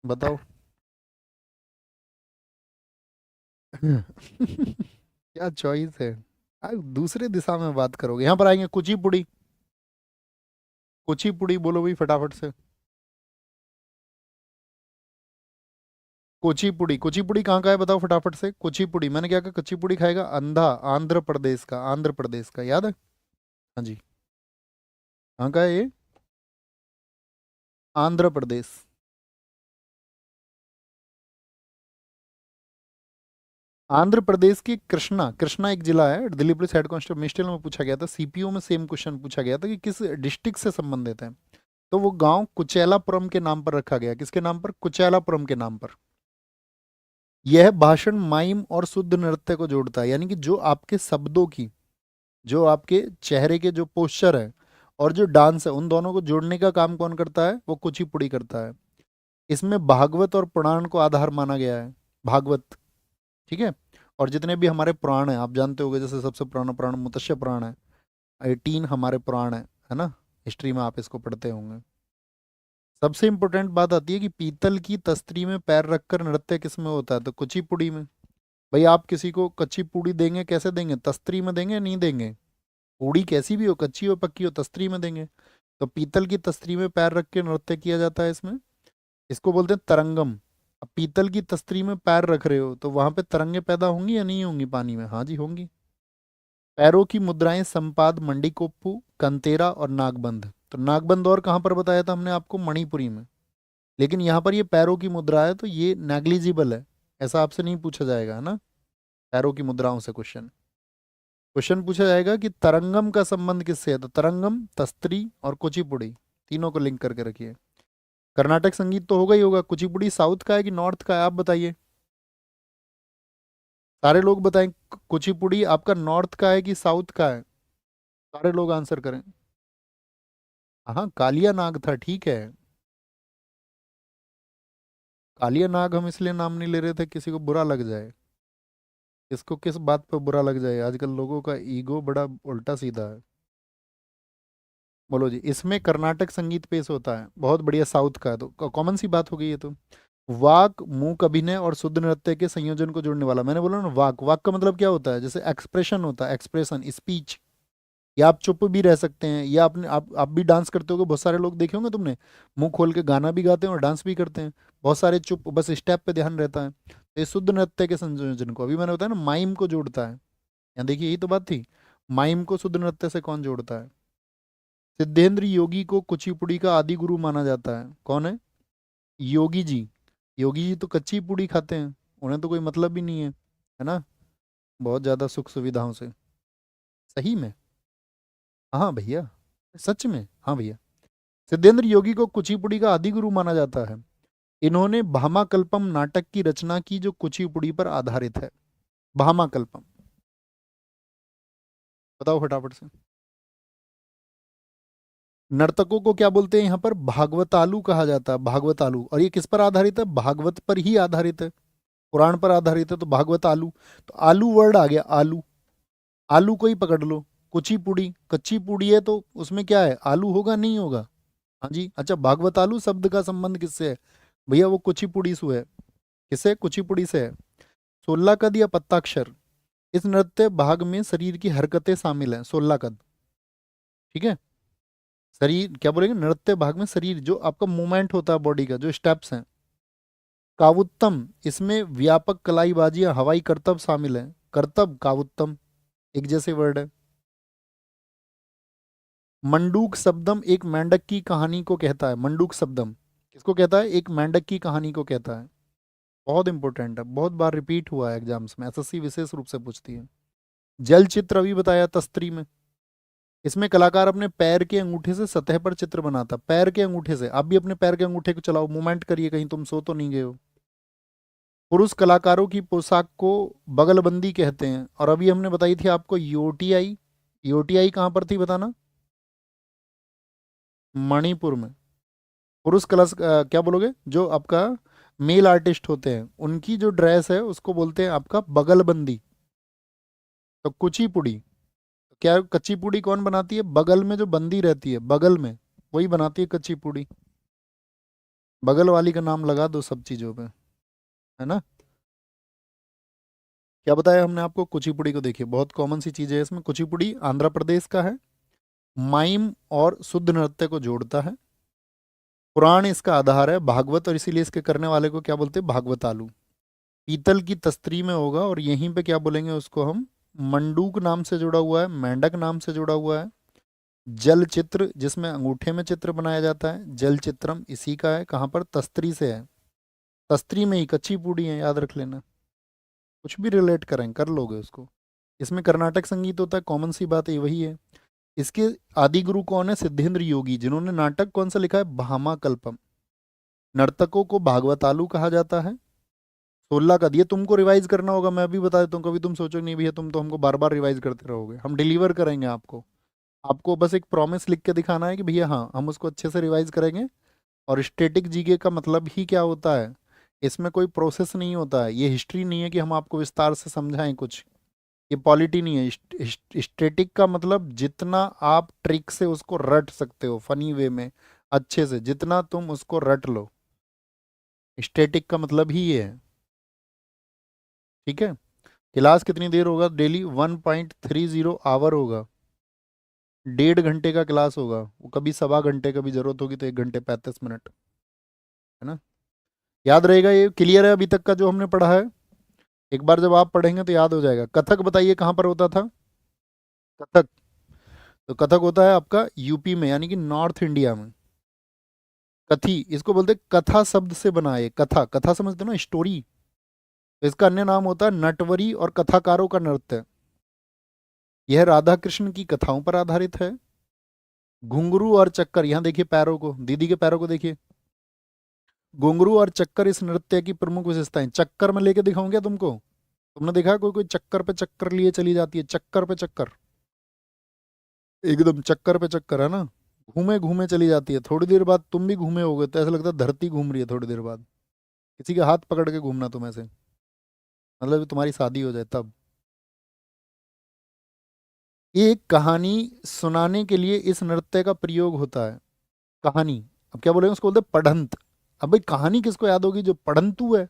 बताओ। क्या चॉइस है, आप दूसरे दिशा में बात करोगे, यहाँ पर आएंगे कुचिपुड़ी, कुचिपुड़ी बोलो भाई फटाफट से। कुचिपुड़ी, कुचिपुड़ी कहाँ का है बताओ फटाफट से, कुचिपुड़ी, मैंने क्या कहा, कुचिपुड़ी खाएगा अंधा, आंध्र प्रदेश का, आंध्र प्रदेश का, याद है। हाँ जी, कहाँ का है ये, आंध्र प्रदेश। आंध्र प्रदेश की कृष्णा, कृष्णा एक जिला है, दिल्ली पुलिस हेड कांस्टेबल मिस्टेल में पूछा गया था, सीपीओ में सेम क्वेश्चन पूछा गया था कि किस डिस्ट्रिक्ट से संबंधित है, तो वो गांव कुचेलापुरम के नाम पर रखा गया, किसके नाम पर, कुचेलापुरम के नाम पर। यह भाषण माइम और शुद्ध नृत्य को जोड़ता है, यानी कि जो आपके शब्दों की, जो आपके चेहरे के जो पोस्चर है और जो डांस है, उन दोनों को जोड़ने का काम कौन करता है, वो कुचिपुड़ी करता है। इसमें भागवत और पुराण को आधार माना गया है, भागवत, ठीक है। और जितने भी हमारे पुराण हैं आप जानते होंगे, जैसे सबसे पुराना पुराण मत्स्य पुराण है, 18 हमारे पुराण है ना, हिस्ट्री में आप इसको पढ़ते होंगे। सबसे इंपॉर्टेंट बात आती है कि पीतल की तस्तरी में पैर रखकर नृत्य किस में होता है, तो कुचिपुड़ी में। भाई आप किसी को कच्ची पूड़ी देंगे, कैसे देंगे, तस्तरी में देंगे, नहीं देंगे, पूड़ी कैसी भी हो, कच्ची हो पक्की हो, तस्तरी में देंगे। तो पीतल की तस्तरी में पैर रख के नृत्य किया जाता है इसमें, इसको बोलते हैं तरंगम। अब पीतल की तस्तरी में पैर रख रहे हो तो वहां पे तरंगे पैदा होंगी या नहीं होंगी पानी में, हाँ जी होंगी। पैरों की मुद्राएं संपाद, मंडीकोप्पू, कंतेरा और नागबंध। तो नागबंध और कहाँ पर बताया था हमने आपको, मणिपुरी में। लेकिन यहाँ पर ये पैरों की मुद्रा है तो ये नेग्लिजिबल है, ऐसा आपसे नहीं पूछा जाएगा, है ना। पैरों की मुद्राओं से क्वेश्चन, क्वेश्चन पूछा जाएगा कि तरंगम का संबंध किससे है, तो तरंगम, तस्त्री और कुचिपुड़ी, तीनों को लिंक करके रखिए। कर्नाटक संगीत तो होगा ही होगा, कुचिपुड़ी साउथ का है कि नॉर्थ का है, आप बताइए। सारे लोग बताएं, कुचिपुड़ी आपका नॉर्थ का है कि साउथ का है? सारे लोग आंसर करें। हाँ, कालिया नाग था, ठीक है। कालिया नाग हम इसलिए नाम नहीं ले रहे थे किसी को बुरा लग जाए। इसको किस बात पर बुरा लग जाए, आजकल लोगों का ईगो बड़ा उल्टा सीधा है। बोलो जी, इसमें कर्नाटक संगीत पेश होता है, बहुत बढ़िया, साउथ का है, तो कॉमन सी बात हो गई है। तो वाक, मूक अभिनय और शुद्ध नृत्य के संयोजन को जोड़ने वाला, मैंने बोला ना, वाक, वाक का मतलब क्या होता है, जैसे एक्सप्रेशन होता है, एक्सप्रेशन, स्पीच। या आप चुप भी रह सकते हैं, या आपने आप भी डांस करते होगे, बहुत सारे लोग देखे होंगे तुमने, मुंह खोल के गाना भी गाते हैं और डांस भी करते हैं। बहुत सारे चुप, बस स्टेप पे ध्यान रहता है। तो ये शुद्ध नृत्य के संयोजन को, अभी मैंने बताया ना, माइम को जोड़ता है। यहाँ देखिए, यही तो बात थी, माइम को शुद्ध नृत्य से कौन जोड़ता है? सिद्धेंद्र योगी को कुचिपुड़ी का आदि गुरु माना जाता है, कौन है? योगी जी। योगी जी तो कच्ची पूड़ी खाते हैं, उन्हें तो कोई मतलब भी नहीं है ना, बहुत ज़्यादा सुख सुविधाओं से। सही में? हाँ भैया, सच में, हाँ भैया। सिद्धेंद्र योगी को कुचिपुड़ी का आदि गुरु माना जाता है। इन्होंने भामाकल्पम नाटक की रचना की जो कुचिपुड़ी पर आधारित है। भामाकल्पम, बताओ फटाफट से। नर्तकों को क्या बोलते हैं यहाँ पर? भागवतालु कहा जाता है, भागवतालु। और ये किस पर आधारित है? भागवत पर ही आधारित है, पुराण पर आधारित है, तो भागवत आलू। तो आलू वर्ड आ गया, आलू। आलू को ही पकड़ लो। कुचिपुड़ी, कच्ची पूड़ी है तो उसमें क्या है, आलू होगा नहीं होगा? हाँ जी, अच्छा, भागवत आलू शब्द का संबंध किससे है? भैया वो कुचिपुड़ी से है। किससे? कुचिपुड़ी से है। 16 कद या पत्ताक्षर, इस नृत्य भाग में शरीर की हरकतें शामिल हैं, 16 कद। ठीक है, शरीर क्या बोलेंगे, नृत्य भाग में शरीर जो आपका मूवमेंट होता है, बॉडी का जो स्टेप्स हैं। कावुत्तम, इसमें व्यापक कलाईबाजी या हवाई करतब शामिल है। करतब, कावुत्तम, एक जैसे वर्ड है। मंडूक शब्दम एक मेंढक की कहानी को कहता है। मंडूक शब्दम किसको कहता है? एक मेंढक की कहानी को कहता है। बहुत इंपॉर्टेंट है, बहुत बार रिपीट हुआ है एग्जाम्स में, एसएससी विशेष रूप से पूछती है। जल चित्र अभी बताया तस्त्री में। इसमें कलाकार अपने पैर के अंगूठे से सतह पर चित्र बनाता, पैर के अंगूठे से। आप भी अपने पैर के अंगूठे को चलाओ, मूवमेंट करिए, कहीं तुम सो तो नहीं गए हो। पुरुष कलाकारों की पोशाक को बगलबंदी कहते हैं। और अभी हमने बताई थी आपको यूटीआई। यूटीआई कहाँ पर थी बताना? मणिपुर में। पुरुष कला क्या बोलोगे, जो आपका मेल आर्टिस्ट होते हैं उनकी जो ड्रेस है उसको बोलते हैं आपका बगलबंदी। तो कुचिपुड़ी, क्या कच्ची पूड़ी कौन बनाती है? बगल में जो बंदी रहती है, बगल में, वही बनाती है कच्ची पूड़ी। बगल वाली का नाम लगा दो सब चीजों पे, है ना। क्या बताया हमने आपको? कुचिपुड़ी को देखिए, बहुत कॉमन सी चीज है इसमें। कुचिपुड़ी आंध्र प्रदेश का है, माइम और शुद्ध नृत्य को जोड़ता है। पुराण इसका आधार है, भागवत, और इसीलिए इसके करने वाले को क्या बोलते हैं? भागवतालु। पीतल की तस्तरी में होगा, और यहीं पे क्या बोलेंगे उसको हम? मंडूक नाम से जुड़ा हुआ है, मेंढक नाम से जुड़ा हुआ है। जल चित्र, जिसमें अंगूठे में चित्र बनाया जाता है, जल चित्रम इसी का है। कहाँ पर? तस्त्री से है। तस्त्री में ही कच्ची पूड़ी है, याद रख लेना। कुछ भी रिलेट करें, कर लोगे उसको। इसमें कर्नाटक संगीत होता है, कॉमन सी बात है, वही है। इसके आदि गुरु कौन है? सिद्धेंद्र योगी, जिन्होंने नाटक कौन सा लिखा है? भामाकल्पम। नर्तकों को भागवतालु कहा जाता है। 16 का दिए, तुमको रिवाइज करना होगा, मैं भी बता देता हूँ, कभी तुम सोचो नहीं भैया तुम तो हमको बार बार रिवाइज करते रहोगे, हम डिलीवर करेंगे आपको। आपको बस एक प्रॉमिस लिख के दिखाना है कि भैया हाँ, हम उसको अच्छे से रिवाइज करेंगे। और स्टैटिक जीके का मतलब ही क्या होता है? इसमें कोई प्रोसेस नहीं होता है, ये हिस्ट्री नहीं है कि हम आपको विस्तार से समझाएं कुछ। ये पॉलिटी नहीं है। स्टैटिक का मतलब जितना आप ट्रिक से उसको रट सकते हो, फनी वे में, अच्छे से, जितना तुम उसको रट लो, स्टैटिक का मतलब ही ये है। ठीक है। क्लास कितनी देर होगा डेली? 1.30 आवर होगा। 1.5 घंटे का क्लास होगा वो, कभी सवा घंटे, कभी जरूरत होगी तो 1 घंटे 35 मिनट, है ना। याद रहेगा? ये क्लियर है अभी तक का जो हमने पढ़ा है? एक बार जब आप पढ़ेंगे तो याद हो जाएगा। कथक बताइए कहाँ पर होता था? कथक, तो कथक होता है आपका यूपी में, यानी कि नॉर्थ इंडिया में। कथी, इसको बोलते कथा शब्द से बना है। कथा, कथा समझते हो ना, स्टोरी। तो इसका अन्य नाम होता है नटवरी और कथाकारों का नृत्य। यह राधा कृष्ण की कथाओं पर आधारित है। घुंघरू और चक्कर, यहाँ देखिए पैरों को, दीदी के पैरों को देखिए। घुंघरू और चक्कर इस नृत्य की प्रमुख विशेषताएं। चक्कर में लेके दिखाऊं क्या तुमको? तुमने देखा है कोई कोई चक्कर पे चक्कर लिए चली जाती है, चक्कर पे चक्कर, एकदम चक्कर पे चक्कर, है ना, घूमे घूमे चली जाती है। थोड़ी देर बाद तुम भी घूमे होगे तो ऐसा लगता है धरती घूम रही है थोड़ी देर बाद। किसी के हाथ पकड़ के घूमना तुम ऐसे, मतलब तुम्हारी शादी हो जाए तब। एक कहानी सुनाने के लिए इस नृत्य का प्रयोग होता है। कहानी, अब क्या बोलेंगे उसको, बोलते हैं पढ़ंत। अब भाई कहानी किसको याद होगी, जो पढ़ंतु है,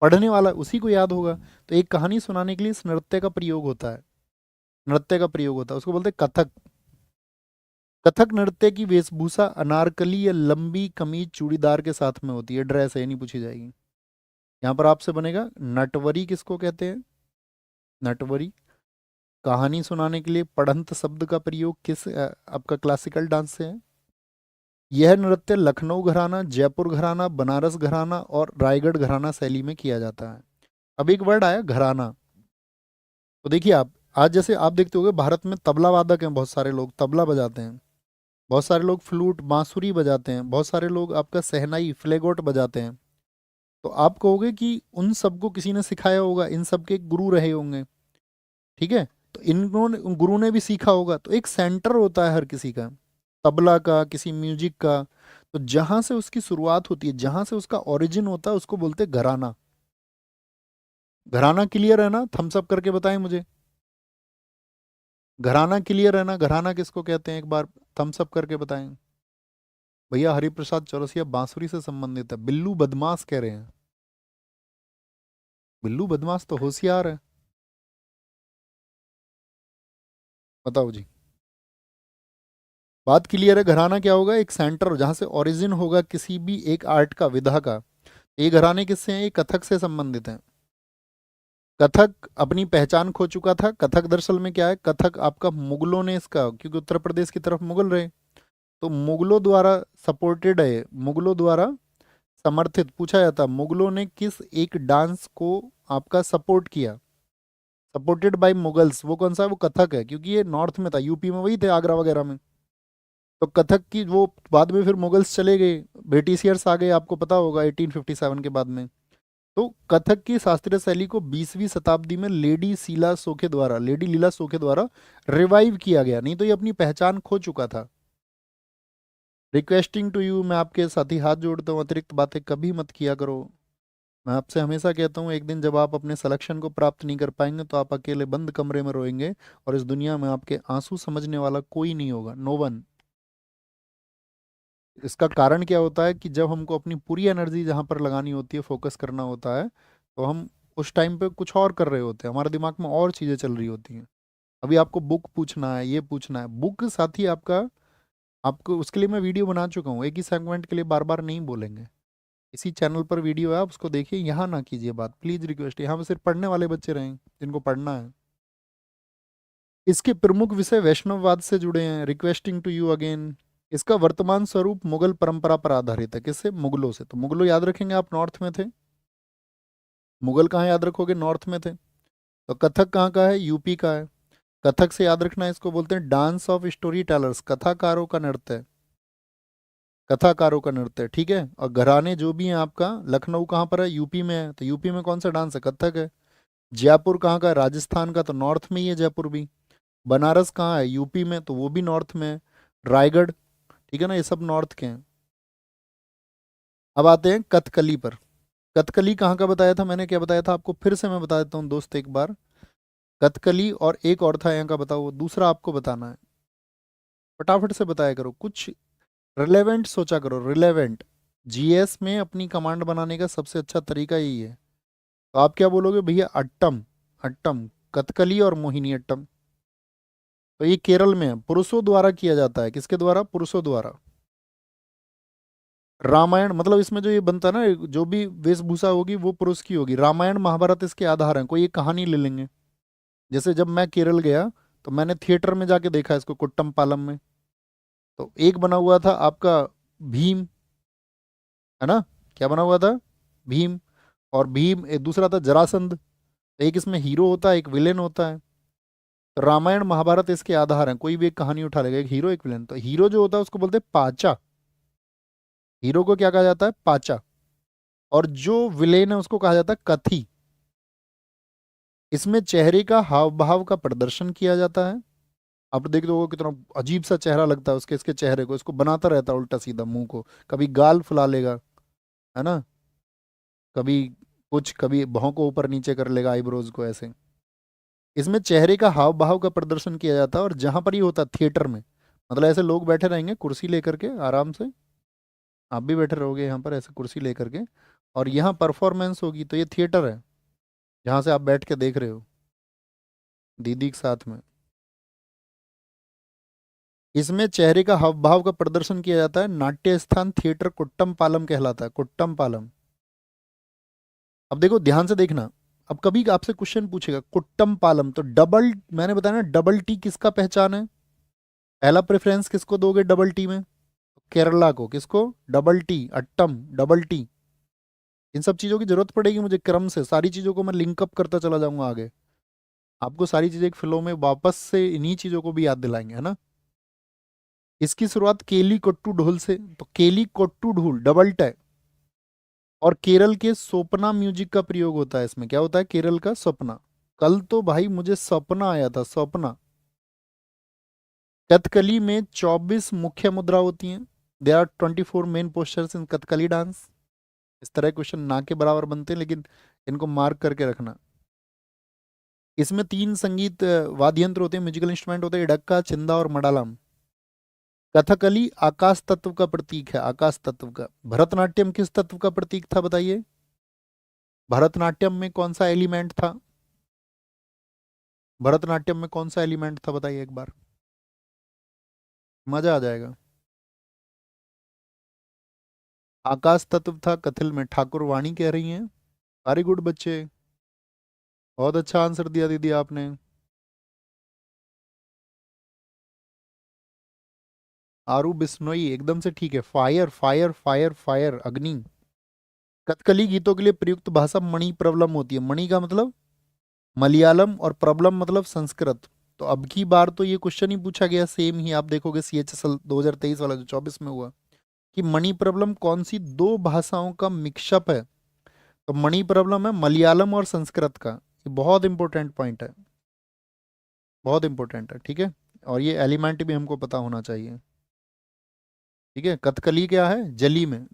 पढ़ने वाला, उसी को याद होगा। तो एक कहानी सुनाने के लिए इस नृत्य का प्रयोग होता है, नृत्य का प्रयोग होता है, उसको बोलते हैं कथक। कथक नृत्य की वेशभूषा अनारकली या लंबी कमीज चूड़ीदार के साथ में होती है, ड्रेस है, नहीं पूछी जाएगी। यहाँ पर आपसे बनेगा नटवरी किसको कहते हैं, नटवरी। कहानी सुनाने के लिए पढ़ंत शब्द का प्रयोग किस आपका क्लासिकल डांस से है। यह नृत्य लखनऊ घराना, जयपुर घराना, बनारस घराना और रायगढ़ घराना शैली में किया जाता है। अब एक वर्ड आया घराना, तो देखिए आप, आज जैसे आप देखते होंगे भारत में तबला वादक हैं, बहुत सारे लोग तबला बजाते हैं, बहुत सारे लोग फ्लूट बांसुरी बजाते हैं, बहुत सारे लोग आपका शहनाई फ्लेगोट बजाते हैं। तो आप कहोगे कि उन सबको किसी ने सिखाया होगा, इन सब के गुरु रहे होंगे, ठीक है। तो इन्होंने, उन गुरु ने भी सीखा होगा। तो एक सेंटर होता है हर किसी का, तबला का, किसी म्यूजिक का। तो जहां से उसकी शुरुआत होती है, जहां से उसका ओरिजिन होता है, उसको बोलते हैं घराना। घराना क्लियर है ना, थम्स अप करके बताएं मुझे। घराना क्लियर है ना, घराना किसको कहते हैं, एक बार थम्स अप करके बताएं। भैया हरिप्रसाद चौरसिया बांसुरी से संबंधित है, बिल्लू बदमाश कह रहे हैं। बिल्लू बदमाश तो होशियार है। बताओ जी, बात क्लियर है। घराना क्या होगा, एक सेंटर जहां से ओरिजिन होगा किसी भी एक आर्ट का, विधा का। ये घराने किससे हैं, ये कथक से संबंधित हैं। कथक अपनी पहचान खो चुका था। कथक दरअसल में क्या है, कथक आपका मुगलों ने इसका, क्योंकि उत्तर प्रदेश की तरफ मुगल रहे, तो मुगलों द्वारा सपोर्टेड है, मुगलों द्वारा समर्थित। पूछा जाता मुगलों ने किस एक डांस को आपका सपोर्ट किया, सपोर्टेड बाय मुगल्स, वो कौन सा है, वो कथक है, क्योंकि ये नॉर्थ में था, यूपी में वही थे, आगरा वगैरह में। तो कथक की वो बाद में फिर मुगल्स चले गए, ब्रिटिशियर्स आ गए, आपको पता होगा 1857 के बाद में। तो कथक की शास्त्रीय शैली को 20वीं शताब्दी में लेडी शीला सोखे द्वारा, लेडी लीला सोखे द्वारा रिवाइव किया गया, नहीं तो ये अपनी पहचान खो चुका था। रिक्वेस्टिंग टू यू, मैं आपके साथ ही हाथ जोड़ता हूँ, अतिरिक्त बातें कभी मत किया करो। मैं आपसे हमेशा कहता हूँ, एक दिन जब आप अपने सिलेक्शन को प्राप्त नहीं कर पाएंगे तो आप अकेले बंद कमरे में रोएंगे, और इस दुनिया में आपके आंसू समझने वाला कोई नहीं होगा, नो वन। इसका कारण क्या होता है कि जब हमको अपनी पूरी एनर्जी जहाँ पर लगानी होती है, फोकस करना होता है, तो हम उस टाइम पे कुछ और कर रहे होते हैं, हमारे दिमाग में और चीज़ें चल रही होती हैं। अभी आपको बुक पूछना है, ये पूछना है, बुक साथ ही आपका, आपको उसके लिए मैं वीडियो बना चुका हूँ, एक ही सेगमेंट के लिए बार बार नहीं बोलेंगे। इसी चैनल पर वीडियो है, आप उसको देखिए, यहाँ ना कीजिए बात, प्लीज़ रिक्वेस्ट। यहाँ पे सिर्फ पढ़ने वाले बच्चे रहें जिनको पढ़ना है। इसके प्रमुख विषय वैष्णववाद से जुड़े हैं, रिक्वेस्टिंग टू यू अगेन। इसका वर्तमान स्वरूप मुगल परंपरा पर आधारित है, किससे, मुगलों से। तो मुगलों याद रखेंगे आप, नॉर्थ में थे। मुगल कहाँ याद रखोगे, नॉर्थ में थे। तो कथक कहाँ का है, यूपी का है। कथक से याद रखना है, इसको बोलते हैं डांस ऑफ स्टोरी टेलर्स, कथाकारों का नृत्य है, कथाकारों का नृत्य है, ठीक है। और घराने जो भी हैं आपका, लखनऊ कहाँ पर है, यूपी में है, तो यूपी में कौन सा डांस है, कथक है। जयपुर कहाँ का है, राजस्थान का, तो नॉर्थ में ही है जयपुर भी। बनारस कहाँ है, यूपी में, तो वो भी नॉर्थ में है। रायगढ़, ठीक है ना, ये सब नॉर्थ के हैं। अब आते हैं कथकली पर। कथकली कहाँ का बताया था मैंने, क्या बताया था आपको, फिर से मैं बता देता हूँ दोस्त एक बार। कथकली और एक और था यहाँ का, बताओ, दूसरा आपको बताना है। फटाफट से बताया करो, कुछ रिलेवेंट सोचा करो, रिलेवेंट। जीएस में अपनी कमांड बनाने का सबसे अच्छा तरीका यही है। तो आप क्या बोलोगे भैया, अट्टम, अट्टम, कथकली और मोहिनी अट्टम। तो ये केरल में है, पुरुषों द्वारा किया जाता है, किसके द्वारा, पुरुषों द्वारा। रामायण, मतलब इसमें जो ये बनता है ना, जो भी वेशभूषा होगी वो पुरुष की होगी। रामायण महाभारत इसके आधार हैं। कोई एक कहानी ले लेंगे, जैसे जब मैं केरल गया तो मैंने थिएटर में जाके देखा इसको, कुट्टम पालम में। तो एक बना हुआ था आपका भीम, है ना, क्या बना हुआ था, भीम। और भीम, एक दूसरा था जरासंध। एक इसमें हीरो होता है, एक विलेन होता है। तो रामायण महाभारत इसके आधार हैं, कोई भी एक कहानी उठा लेगा, एक हीरो एक विलेन। तो हीरो जो होता है उसको बोलते हैं पाचा, हीरो को क्या कहा जाता है, पाचा। और जो विलेन है उसको कहा जाता है कथी। इसमें चेहरे का हाव भाव का प्रदर्शन किया जाता है। आप देख दो कितना अजीब सा चेहरा लगता है उसके, इसके चेहरे को, इसको बनाता रहता है उल्टा सीधा मुंह को, कभी गाल फुला लेगा, है ना, कभी कुछ, कभी भौं को ऊपर नीचे कर लेगा, आईब्रोज को ऐसे। इसमें चेहरे का हाव भाव का प्रदर्शन किया जाता है, और जहां पर ये होता है थिएटर में, मतलब ऐसे लोग बैठे रहेंगे कुर्सी लेकर के आराम से, आप भी बैठे रहोगे यहाँ पर ऐसे कुर्सी लेकर के, और यहाँ परफॉर्मेंस होगी, तो ये थिएटर है जहाँ से आप बैठ के देख रहे हो दीदी के साथ में। इसमें चेहरे का हाव भाव का प्रदर्शन किया जाता है। नाट्य स्थान थिएटर कुट्टम पालम कहलाता है, कुट्टम पालम। अब देखो ध्यान से देखना, अब कभी आपसे क्वेश्चन पूछेगा कुट्टम पालम, तो डबल, मैंने बताया ना डबल टी किसका पहचान है, पहला प्रेफरेंस किसको दोगे डबल टी में, केरला को। किसको? डबल टी, अट्टम, डबल टी। इन सब चीज़ों की जरूरत पड़ेगी मुझे क्रम से, सारी चीज़ों को मैं लिंकअप करता चला जाऊंगा आगे, आपको सारी चीज़ें एक फ्लो में वापस से इन्हीं चीज़ों को भी याद दिलाएंगे, है ना। इसकी शुरुआत केली कोट्टू ढोल से, तो केली कोट्टू ढोल डबल ट, और केरल के सोपना म्यूजिक का प्रयोग होता है इसमें। क्या होता है? केरल का सपना। कल तो भाई मुझे सपना आया था, सपना। कथकली में 24 मुख्य मुद्रा होती हैं। There are 24 main postures in Kathakali dance. इस तरह क्वेश्चन ना के बराबर बनते हैं, लेकिन इनको मार्क करके रखना। इसमें 3 संगीत वाद्य यंत्र होते हैं, म्यूजिकल इंस्ट्रूमेंट होते हैं, इडक्का, चिंदा और मडालम। कथकली आकाश तत्व का प्रतीक है, आकाश तत्व का। भरतनाट्यम किस तत्व का प्रतीक था बताइए? भरतनाट्यम में कौन सा एलिमेंट था? भरतनाट्यम में कौन सा एलिमेंट था बताइए एक बार, मजा आ जाएगा। आकाश तत्व था कथिल में, ठाकुर वाणी कह रही हैं। वेरी गुड बच्चे, बहुत अच्छा आंसर दिया दीदी आपने। आरू बिश्नोई एकदम से ठीक है। फायर फायर फायर फायर, अग्नि। कथकली गीतों के लिए प्रयुक्त भाषा मणि प्रबलम होती है। मणि का मतलब मलयालम, और प्रबलम मतलब संस्कृत। तो अब की बार तो ये क्वेश्चन ही पूछा गया, सेम ही आप देखोगे CHSL 2023 वाला जो 24 में हुआ, कि मणि प्रबलम कौन सी 2 भाषाओं का मिक्सअप है। तो मणि प्रबलम है मलयालम और संस्कृत का। ये बहुत इंपॉर्टेंट पॉइंट है, बहुत इंपॉर्टेंट है, ठीक है। और ये एलिमेंट भी हमको पता होना चाहिए, ठीक है। कथकली क्या है? जली में।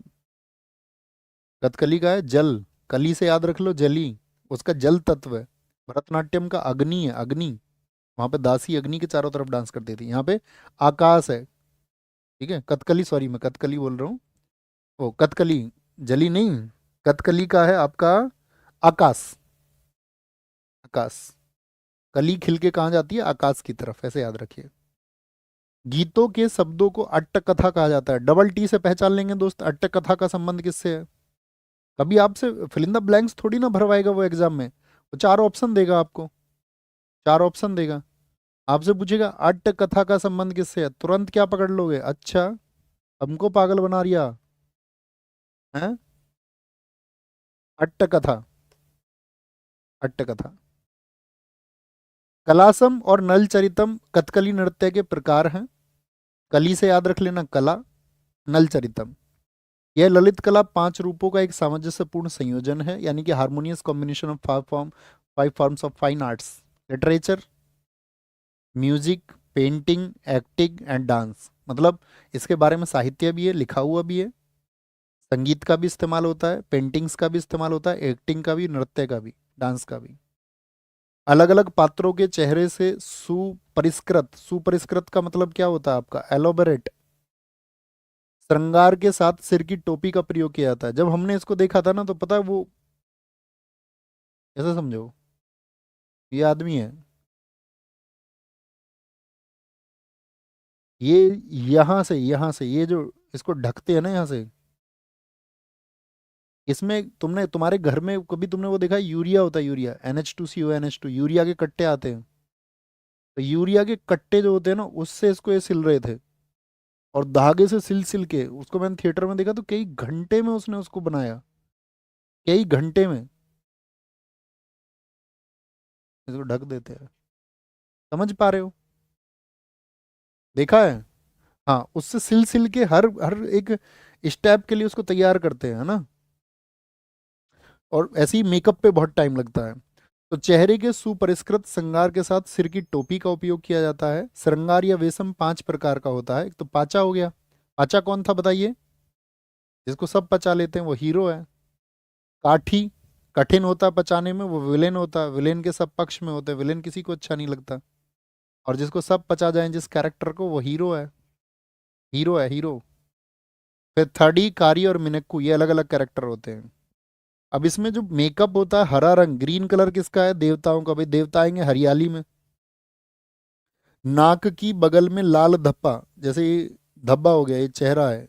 कथकली का है जल, कली से याद रख लो जली, उसका जल तत्व है। भरतनाट्यम का अग्नि है, अग्नि। वहां पे दासी अग्नि के चारों तरफ डांस करती थी, यहाँ पे आकाश है, ठीक है। कथकली, सॉरी मैं कथकली बोल रहा हूँ, ओ कथकली, जली नहीं। कथकली का है आपका आकाश, आकाश। कली खिल के कहाँ जाती है? आकाश की तरफ, ऐसे याद रखिए। गीतों के शब्दों को अट्ट कथा कहा जाता है। डबल टी से पहचान लेंगे दोस्त, अट्ट कथा का संबंध किससे है। कभी आपसे फिल इन द ब्लैंक्स थोड़ी ना भरवाएगा वो एग्जाम में, वो 4 ऑप्शन देगा आपको, 4 ऑप्शन देगा। आपसे पूछेगा अट्ट कथा का संबंध किससे है, तुरंत क्या पकड़ लोगे? अच्छा, हमको पागल बना रिया है। अट्ट कथा, अट्ट कथा। कलासम और नल चरितम कथकली नृत्य के प्रकार हैं। कली से याद रख लेना कला, नल चरितम। यह ललित कला 5 रूपों का एक सामंजस्यपूर्ण संयोजन है, यानी कि harmonious combination of 5 forms of fine arts, literature, music, painting, acting and dance. मतलब इसके बारे में साहित्य भी है, लिखा हुआ भी है, संगीत का भी इस्तेमाल होता है, पेंटिंग्स का भी इस्तेमाल होता है, एक्टिंग का भी, नृत्य का भी, डांस का भी। अलग अलग पात्रों के चेहरे से सुपरिष्कृत, सुपरिष्कृत का मतलब क्या होता है आपका? एलोबरेट श्रृंगार के साथ सिर की टोपी का प्रयोग किया जाता है। जब हमने इसको देखा था ना, तो पता है वो, ऐसा समझो ये आदमी है, ये यहाँ से ये जो इसको ढकते हैं ना यहाँ से, इसमें तुमने तुम्हारे घर में कभी तुमने वो देखा है? यूरिया होता है, यूरिया, NH2CO NH2, यूरिया के कट्टे आते हैं। तो यूरिया के कट्टे जो होते हैं ना, उससे इसको ये सिल रहे थे, और धागे से सिल सिल के उसको मैंने थिएटर में देखा, तो कई घंटे में उसने उसको बनाया, कई घंटे में। इसको ढक देते हैं, समझ पा रहे हो? देखा है? हाँ, उससे सिल सिल के हर हर एक स्टेप के लिए उसको तैयार करते हैं, है ना। और ऐसे ही मेकअप पे बहुत टाइम लगता है। तो चेहरे के सुपरिष्कृत श्रृंगार के साथ सिर की टोपी का उपयोग किया जाता है। श्रृंगार या वेशम 5 प्रकार का होता है। एक तो पाचा हो गया। पाचा कौन था बताइए? जिसको सब पचा लेते हैं वो हीरो है। काठी, कठिन होता है पचाने में, वो विलेन होता है। विलेन के सब पक्ष में होते हैं, विलेन किसी को अच्छा नहीं लगता। और जिसको सब पचा जाए जिस कैरेक्टर को, वो हीरो है। हीरो है, हीरो। फिर थर्डी, कारी और मिनक्कू, ये अलग अलग कैरेक्टर होते हैं। अब इसमें जो मेकअप होता है, हरा रंग, ग्रीन कलर किसका है? देवताओं का। भाई देवता आएंगे हरियाली में। नाक की बगल में लाल धब्बा, जैसे ये धब्बा हो गया, ये चेहरा है,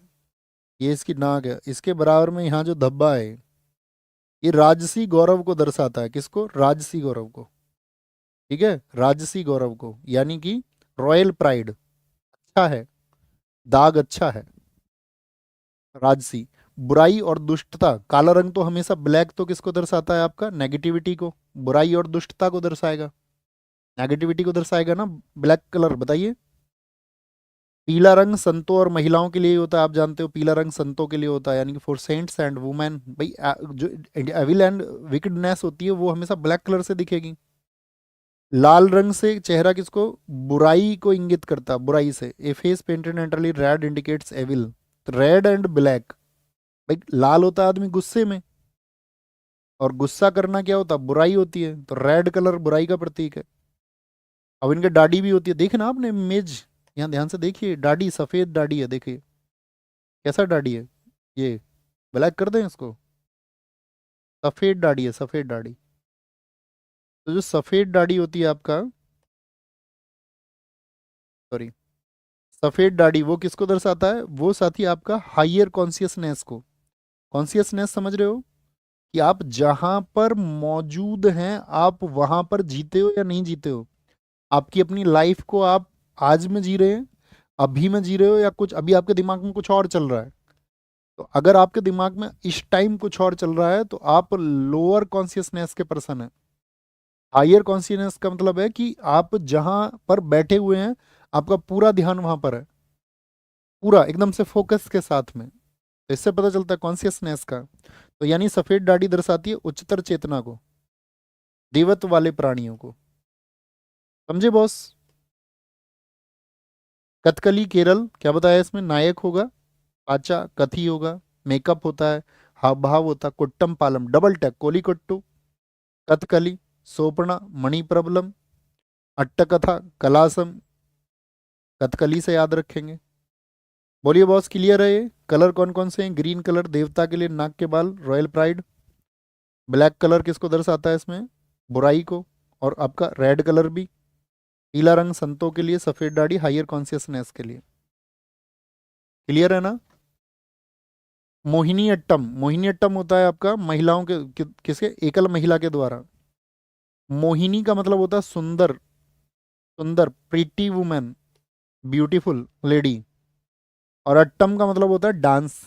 ये इसकी नाक है, इसके बराबर में यहाँ जो धब्बा है, ये राजसी गौरव को दर्शाता है। किसको? राजसी गौरव को। ठीक है, राजसी गौरव को, यानी कि रॉयल प्राइड। अच्छा है, दाग अच्छा है। राजसी, बुराई और दुष्टता। काला रंग तो हमेशा, ब्लैक तो किसको दर्शाता है? आपका नेगेटिविटी को। बुराई और दुष्टता को दर्शाएगा, नेगेटिविटी को दर्शाएगा ना ब्लैक कलर। बताइए। पीला रंग संतों और महिलाओं के लिए होता है, आप जानते हो पीला रंग संतों के लिए होता है, यानी कि फॉर सेंट्स एंड वुमेन। भाई जो एविल एंड विकेडनेस होती है वो हमेशा ब्लैक कलर से दिखेगी। लाल रंग से चेहरा किसको? बुराई को इंगित करता है, बुराई से। A face painted entirely red indicates evil. Red and black. भाई लाल होता है आदमी गुस्से में, और गुस्सा करना क्या होता है? बुराई होती है, तो रेड कलर बुराई का प्रतीक है। अब इनके दाढ़ी भी होती है, देखे ना आपने इमेज, यहाँ ध्यान से देखिए, दाढ़ी सफेद दाढ़ी है, देखिए कैसा दाढ़ी है ये। ब्लैक कर दें इसको, सफेद दाढ़ी है, सफेद दाढ़ी। तो जो सफेद दाढ़ी होती है आपका, सॉरी, सफेद दाढ़ी, वो किसको दर्शाता है? वो साथी आपका हाइयर कॉन्शियसनेस को। कॉन्शियसनेस समझ रहे हो? कि आप जहां पर मौजूद हैं, आप वहां पर जीते हो या नहीं जीते हो। आपकी अपनी लाइफ को आप आज में जी रहे हैं, अभी में जी रहे हो, या कुछ अभी आपके दिमाग में कुछ और चल रहा है। तो अगर आपके दिमाग में इस टाइम कुछ और चल रहा है तो आप लोअर कॉन्शियसनेस के पर्सन है। हायर कॉन्शियसनेस का मतलब है कि आप जहां पर बैठे हुए हैं, आपका पूरा ध्यान वहां पर है, पूरा एकदम से फोकस के साथ में। तो इससे पता चलता है कॉन्शियसनेस का। तो यानी सफेद दाढ़ी दर्शाती है उच्चतर चेतना को, देवत्व वाले प्राणियों को। समझे बॉस? कथकली केरल, क्या बताया इसमें? नायक होगा, पाचा कथी होगा, मेकअप होता है, हाव भाव होता है, कुट्टम पालम डबल टैक, कोलिकट्टू, कथकली, सोपना, मणिप्रबलम, अट्टकथा, कलासम, कथकली से याद रखेंगे। बोलिए बॉस, क्लियर है ये? कलर कौन कौन से हैं? ग्रीन कलर देवता के लिए, नाक के बाल रॉयल प्राइड। ब्लैक कलर किसको दर्शाता है इसमें? बुराई को। और आपका रेड कलर भी। पीला रंग संतों के लिए, सफेद दाढ़ी हायर कॉन्शियसनेस के लिए। क्लियर है ना? मोहिनी अट्टम, मोहिनी अट्टम होता है आपका महिलाओं के किसके? एकल महिला के द्वारा। मोहिनी का मतलब होता है सुंदर, सुंदर, प्रीटी वुमेन, ब्यूटीफुल लेडी। और अट्टम का मतलब होता है डांस।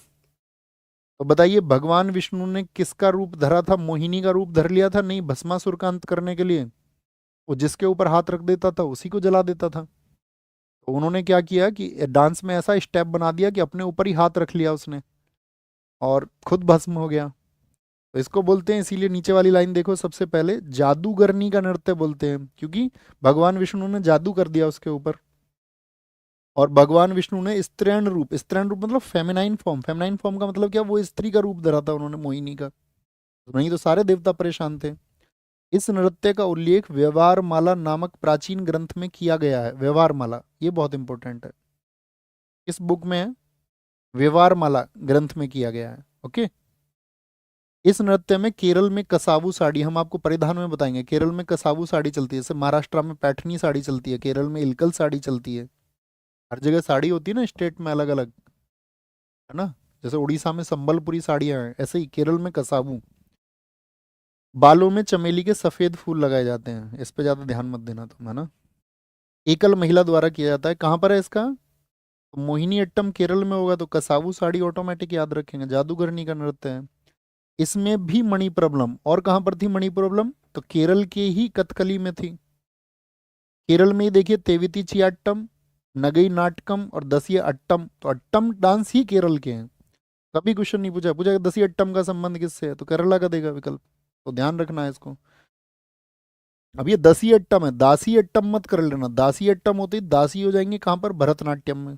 तो बताइए, भगवान विष्णु ने किसका रूप धरा था? मोहिनी का रूप धर लिया था? नहीं, भस्मासुर का अंत करने के लिए। वो जिसके ऊपर हाथ रख देता था उसी को जला देता था। तो उन्होंने क्या किया कि डांस में ऐसा स्टेप बना दिया कि अपने ऊपर ही हाथ रख लिया उसने, और खुद भस्म हो गया। तो इसको बोलते हैं, इसीलिए नीचे वाली लाइन देखो, सबसे पहले जादूगरनी का नृत्य बोलते हैं, क्योंकि भगवान विष्णु ने जादू कर दिया उसके ऊपर। और भगवान विष्णु ने स्त्रीण रूप, स्त्रीण रूप मतलब फेमिनाइन फॉर्म, फेमिनाइन फॉर्म का मतलब क्या? वो स्त्री का रूप धरा था उन्होंने, मोहिनी का। नहीं तो सारे देवता परेशान थे। इस नृत्य का उल्लेख व्यवहार माला नामक प्राचीन ग्रंथ में किया गया है। व्यवहार माला, ये बहुत इंपॉर्टेंट है। किस बुक में है? व्यवहार माला ग्रंथ में किया गया है। ओके। इस नृत्य में केरल में कसावू साड़ी, हम आपको परिधान में बताएंगे, केरल में कसावू साड़ी चलती है, जैसे महाराष्ट्र में पैठनी साड़ी चलती है, केरल में इलकल साड़ी चलती है। हर जगह साड़ी होती है ना, स्टेट में अलग अलग, है ना। जैसे उड़ीसा में संबलपुरी साड़ियाँ हैं, ऐसे ही केरल में कसावू। बालों में चमेली के सफेद फूल लगाए जाते हैं, इस पे ज्यादा ध्यान मत देना तुम, है ना। एकल महिला द्वारा किया जाता है। कहाँ पर है इसका? तो मोहिनी अट्टम केरल में होगा, तो कसावू साड़ी ऑटोमेटिक याद रखेंगे, जादूगरनी का नृत्य है। इसमें भी मणि प्रॉब्लम, और कहाँ पर थी मणि प्रॉब्लम? तो केरल के ही कथकली में थी। केरल में ही देखिए, तेविती चियाट्टम, नगई नाटकम और दसिय अट्टम, तो अट्टम डांस ही केरल के हैं। कभी क्वेश्चन नहीं पूछा, पूछा दसिय अट्टम का संबंध किससे है, तो केरला का देगा विकल्प। तो ध्यान रखना है इसको। अब ये दसी अट्टम है, दासी अट्टम मत कर लेना, दासी अट्टम होते ही दासी हो जाएंगे कहाँ पर, भरतनाट्यम में।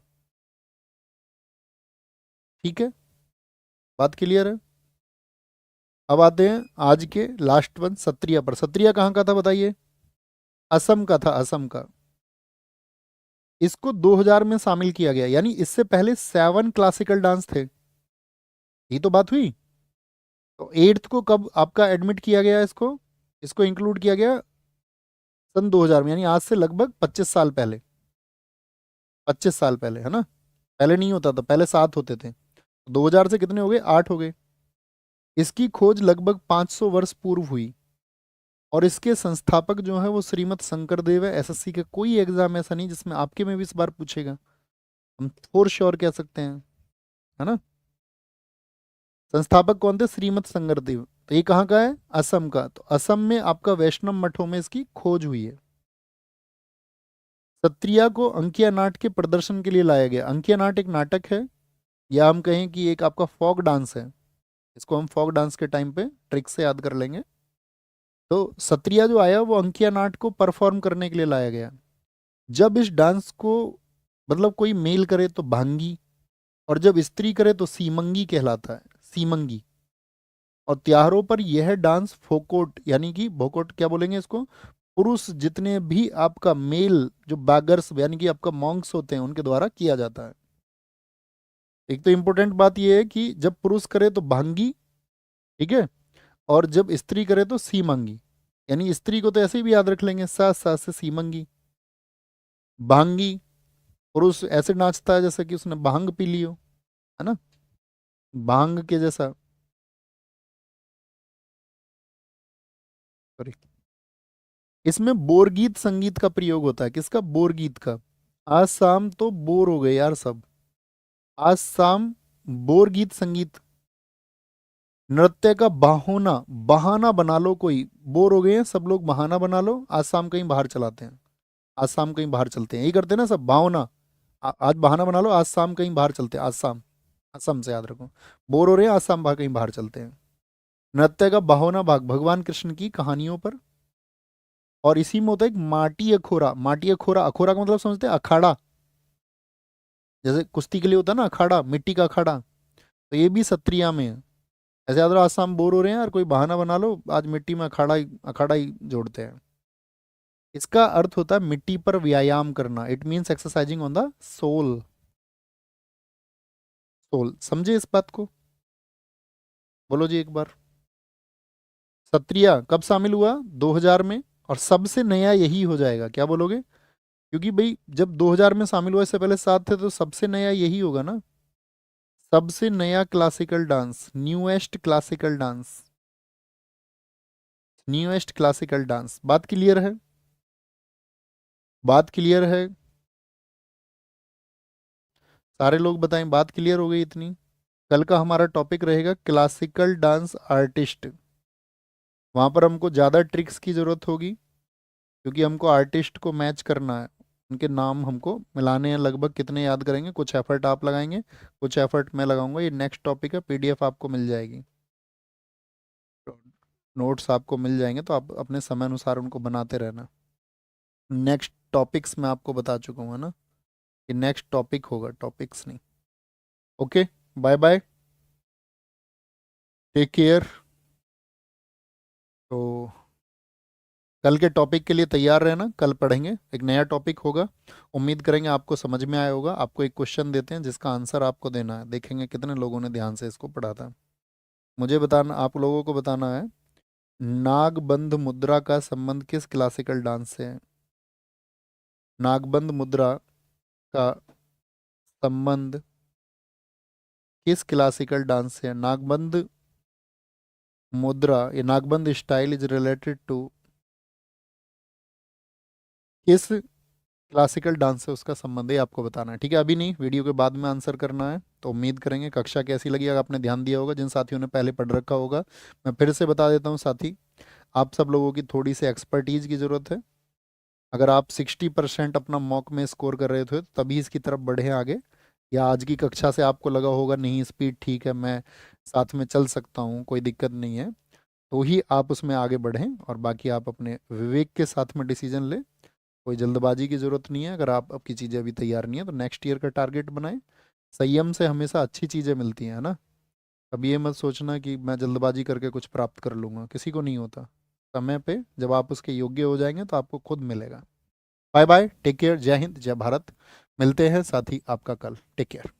ठीक है, बात क्लियर है। अब आते हैं आज के लास्ट वन, सत्रिया पर। सत्रिया कहाँ का था बताइए? असम का था, असम का। इसको 2000 में शामिल किया गया, यानी इससे पहले 7 क्लासिकल डांस थे। यही तो बात हुई। तो 8th को कब आपका एडमिट किया गया इसको? इसको इंक्लूड किया गया सन 2000 में, यानी आज से लगभग 25 साल पहले। 25 साल पहले, है ना। पहले नहीं होता था, पहले 7 होते थे। 2000 से कितने हो गए? 8 हो गए। इसकी खोज लगभग 500 वर्ष पूर्व हुई। और इसके संस्थापक जो है वो श्रीमद शंकरदेव है। एसएससी का कोई एग्जाम ऐसा नहीं जिसमें आपके में भी इस बार पूछेगा, हम फोर श्योर कह सकते हैं, है ना। संस्थापक कौन थे? श्रीमद शंकरदेव। तो ये कहाँ का है? असम का। तो असम में आपका वैष्णव मठों में इसकी खोज हुई है। सत्रिया को अंकिया नाट के प्रदर्शन के लिए लाया गया। अंकिया नाट एक नाटक है, या हम कहें कि एक आपका फॉक डांस है। इसको हम फॉक डांस के टाइम पे ट्रिक से याद कर लेंगे। तो सत्रिया जो आया वो अंकिया नाट को परफॉर्म करने के लिए लाया गया। जब इस डांस को मतलब कोई मेल करे तो भांगी, और जब स्त्री करे तो सीमंगी कहलाता है, सीमंगी। और त्योहारों पर यह डांस फोकोट, यानी कि भोकोट क्या बोलेंगे इसको, पुरुष जितने भी आपका मेल जो बैगर्स यानी कि आपका मॉन्क्स होते हैं उनके द्वारा किया जाता है। एक तो इंपॉर्टेंट बात यह है कि जब पुरुष करे तो भांगी, ठीक है, और जब स्त्री करे तो सीमंगी। यानी स्त्री को तो ऐसे ही भी याद रख लेंगे, सा सा से सीमंगी। भांगी, पुरुष ऐसे नाचता है जैसे कि उसने भांग पी ली हो, है ना, भांग के जैसा। सॉरी। इसमें बोरगीत संगीत का प्रयोग होता है। किसका? बोरगीत का। आज शाम तो बोर हो गए यार सब। आज शाम बोरगीत संगीत। नृत्य का बहाना, बहाना बना लो, कोई बोर हो गए हैं सब लोग, बहाना बना लो, आज शाम कहीं बाहर चलाते हैं, आज शाम कहीं बाहर चलते हैं, यही करते हैं ना सब, भावना। आज बहाना बना लो, आज शाम कहीं बाहर चलते हैं, आज शाम। असम से याद रखो। बोर हो रहे हैं, आज शाम कहीं बाहर चलते हैं। नृत्य का बहाना भाग भगवान कृष्ण की कहानियों पर। और इसी में होता है एक माटी अखोरा। माटी अखोरा, अखोरा का मतलब समझते हैं? अखाड़ा। जैसे कुश्ती के लिए होता है ना अखाड़ा, मिट्टी का अखाड़ा। तो ये भी सत्रिया में है। ऐसे याद रहो, आज शाम बोर हो रहे हैं यार, कोई बहाना बना लो, आज मिट्टी में अखाड़ा ही जोड़ते हैं। इसका अर्थ होता है मिट्टी पर व्यायाम करना। It means exercising on the soil. Soil, समझे इस बात को? बोलो जी एक बार। सत्रिया कब शामिल हुआ? 2000 में। और सबसे नया यही हो जाएगा, क्या बोलोगे? क्योंकि भाई जब 2000 में शामिल हुआ, इससे पहले 7 थे, तो सबसे नया यही होगा ना। सबसे नया classical dance, newest classical dance, newest classical dance. बात क्लियर है? बात क्लियर है? सारे लोग बताएं, बात क्लियर हो गई इतनी? कल का हमारा टॉपिक रहेगा क्लासिकल डांस आर्टिस्ट। वहां पर हमको ज़्यादा ट्रिक्स की ज़रूरत होगी, क्योंकि हमको आर्टिस्ट को मैच करना है। उनके नाम हमको मिलाने हैं। लगभग कितने याद करेंगे? कुछ एफर्ट आप लगाएंगे, कुछ एफर्ट मैं लगाऊंगा। ये नेक्स्ट टॉपिक है, पीडीएफ आपको मिल जाएगी, नोट्स आपको मिल जाएंगे, तो आप अपने समय अनुसार उनको बनाते रहना। नेक्स्ट टॉपिक्स मैं आपको बता चुका हूँ, है ना, कि नेक्स्ट टॉपिक होगा, टॉपिक्स नहीं। Okay, bye bye, take care. तो कल के टॉपिक के लिए तैयार रहना, कल पढ़ेंगे, एक नया टॉपिक होगा। उम्मीद करेंगे आपको समझ में आया होगा। आपको एक क्वेश्चन देते हैं जिसका आंसर आपको देना है, देखेंगे कितने लोगों ने ध्यान से इसको पढ़ा था। मुझे बताना, आप लोगों को बताना है, नागबंध मुद्रा का संबंध किस क्लासिकल डांस से है? नागबंध मुद्रा का संबंध किस क्लासिकल डांस से है? नागबंध मुद्रा, ये नागबंध स्टाइल इज रिलेटेड टू किस क्लासिकल डांस से उसका संबंध है, आपको बताना है। ठीक है, अभी नहीं, वीडियो के बाद में आंसर करना है। तो उम्मीद करेंगे कक्षा कैसी लगी, अगर आपने ध्यान दिया होगा, जिन साथियों ने पहले पढ़ रखा होगा। मैं फिर से बता देता हूँ साथी, आप सब लोगों की थोड़ी सी एक्सपर्टीज की ज़रूरत है। अगर आप 60% अपना मॉक में स्कोर कर रहे थे, तभी इसकी तरफ बढ़े आगे। या आज की कक्षा से आपको लगा होगा नहीं स्पीड ठीक है, मैं साथ में चल सकता हूँ, कोई दिक्कत नहीं है, तो ही आप उसमें आगे बढ़ें, और बाकी आप अपने विवेक के साथ में डिसीजन लें। कोई जल्दबाजी की ज़रूरत नहीं है। अगर आप आपकी चीज़ें अभी तैयार नहीं है तो नेक्स्ट ईयर का टारगेट बनाएं। संयम से हमेशा अच्छी चीज़ें मिलती हैं, है ना। अब ये मत सोचना कि मैं जल्दबाजी करके कुछ प्राप्त कर लूँगा, किसी को नहीं होता। समय पे जब आप उसके योग्य हो जाएंगे तो आपको खुद मिलेगा। बाय बाय, टेक केयर, जय हिंद, जय भारत। मिलते हैं साथ ही आपका कल। Take care.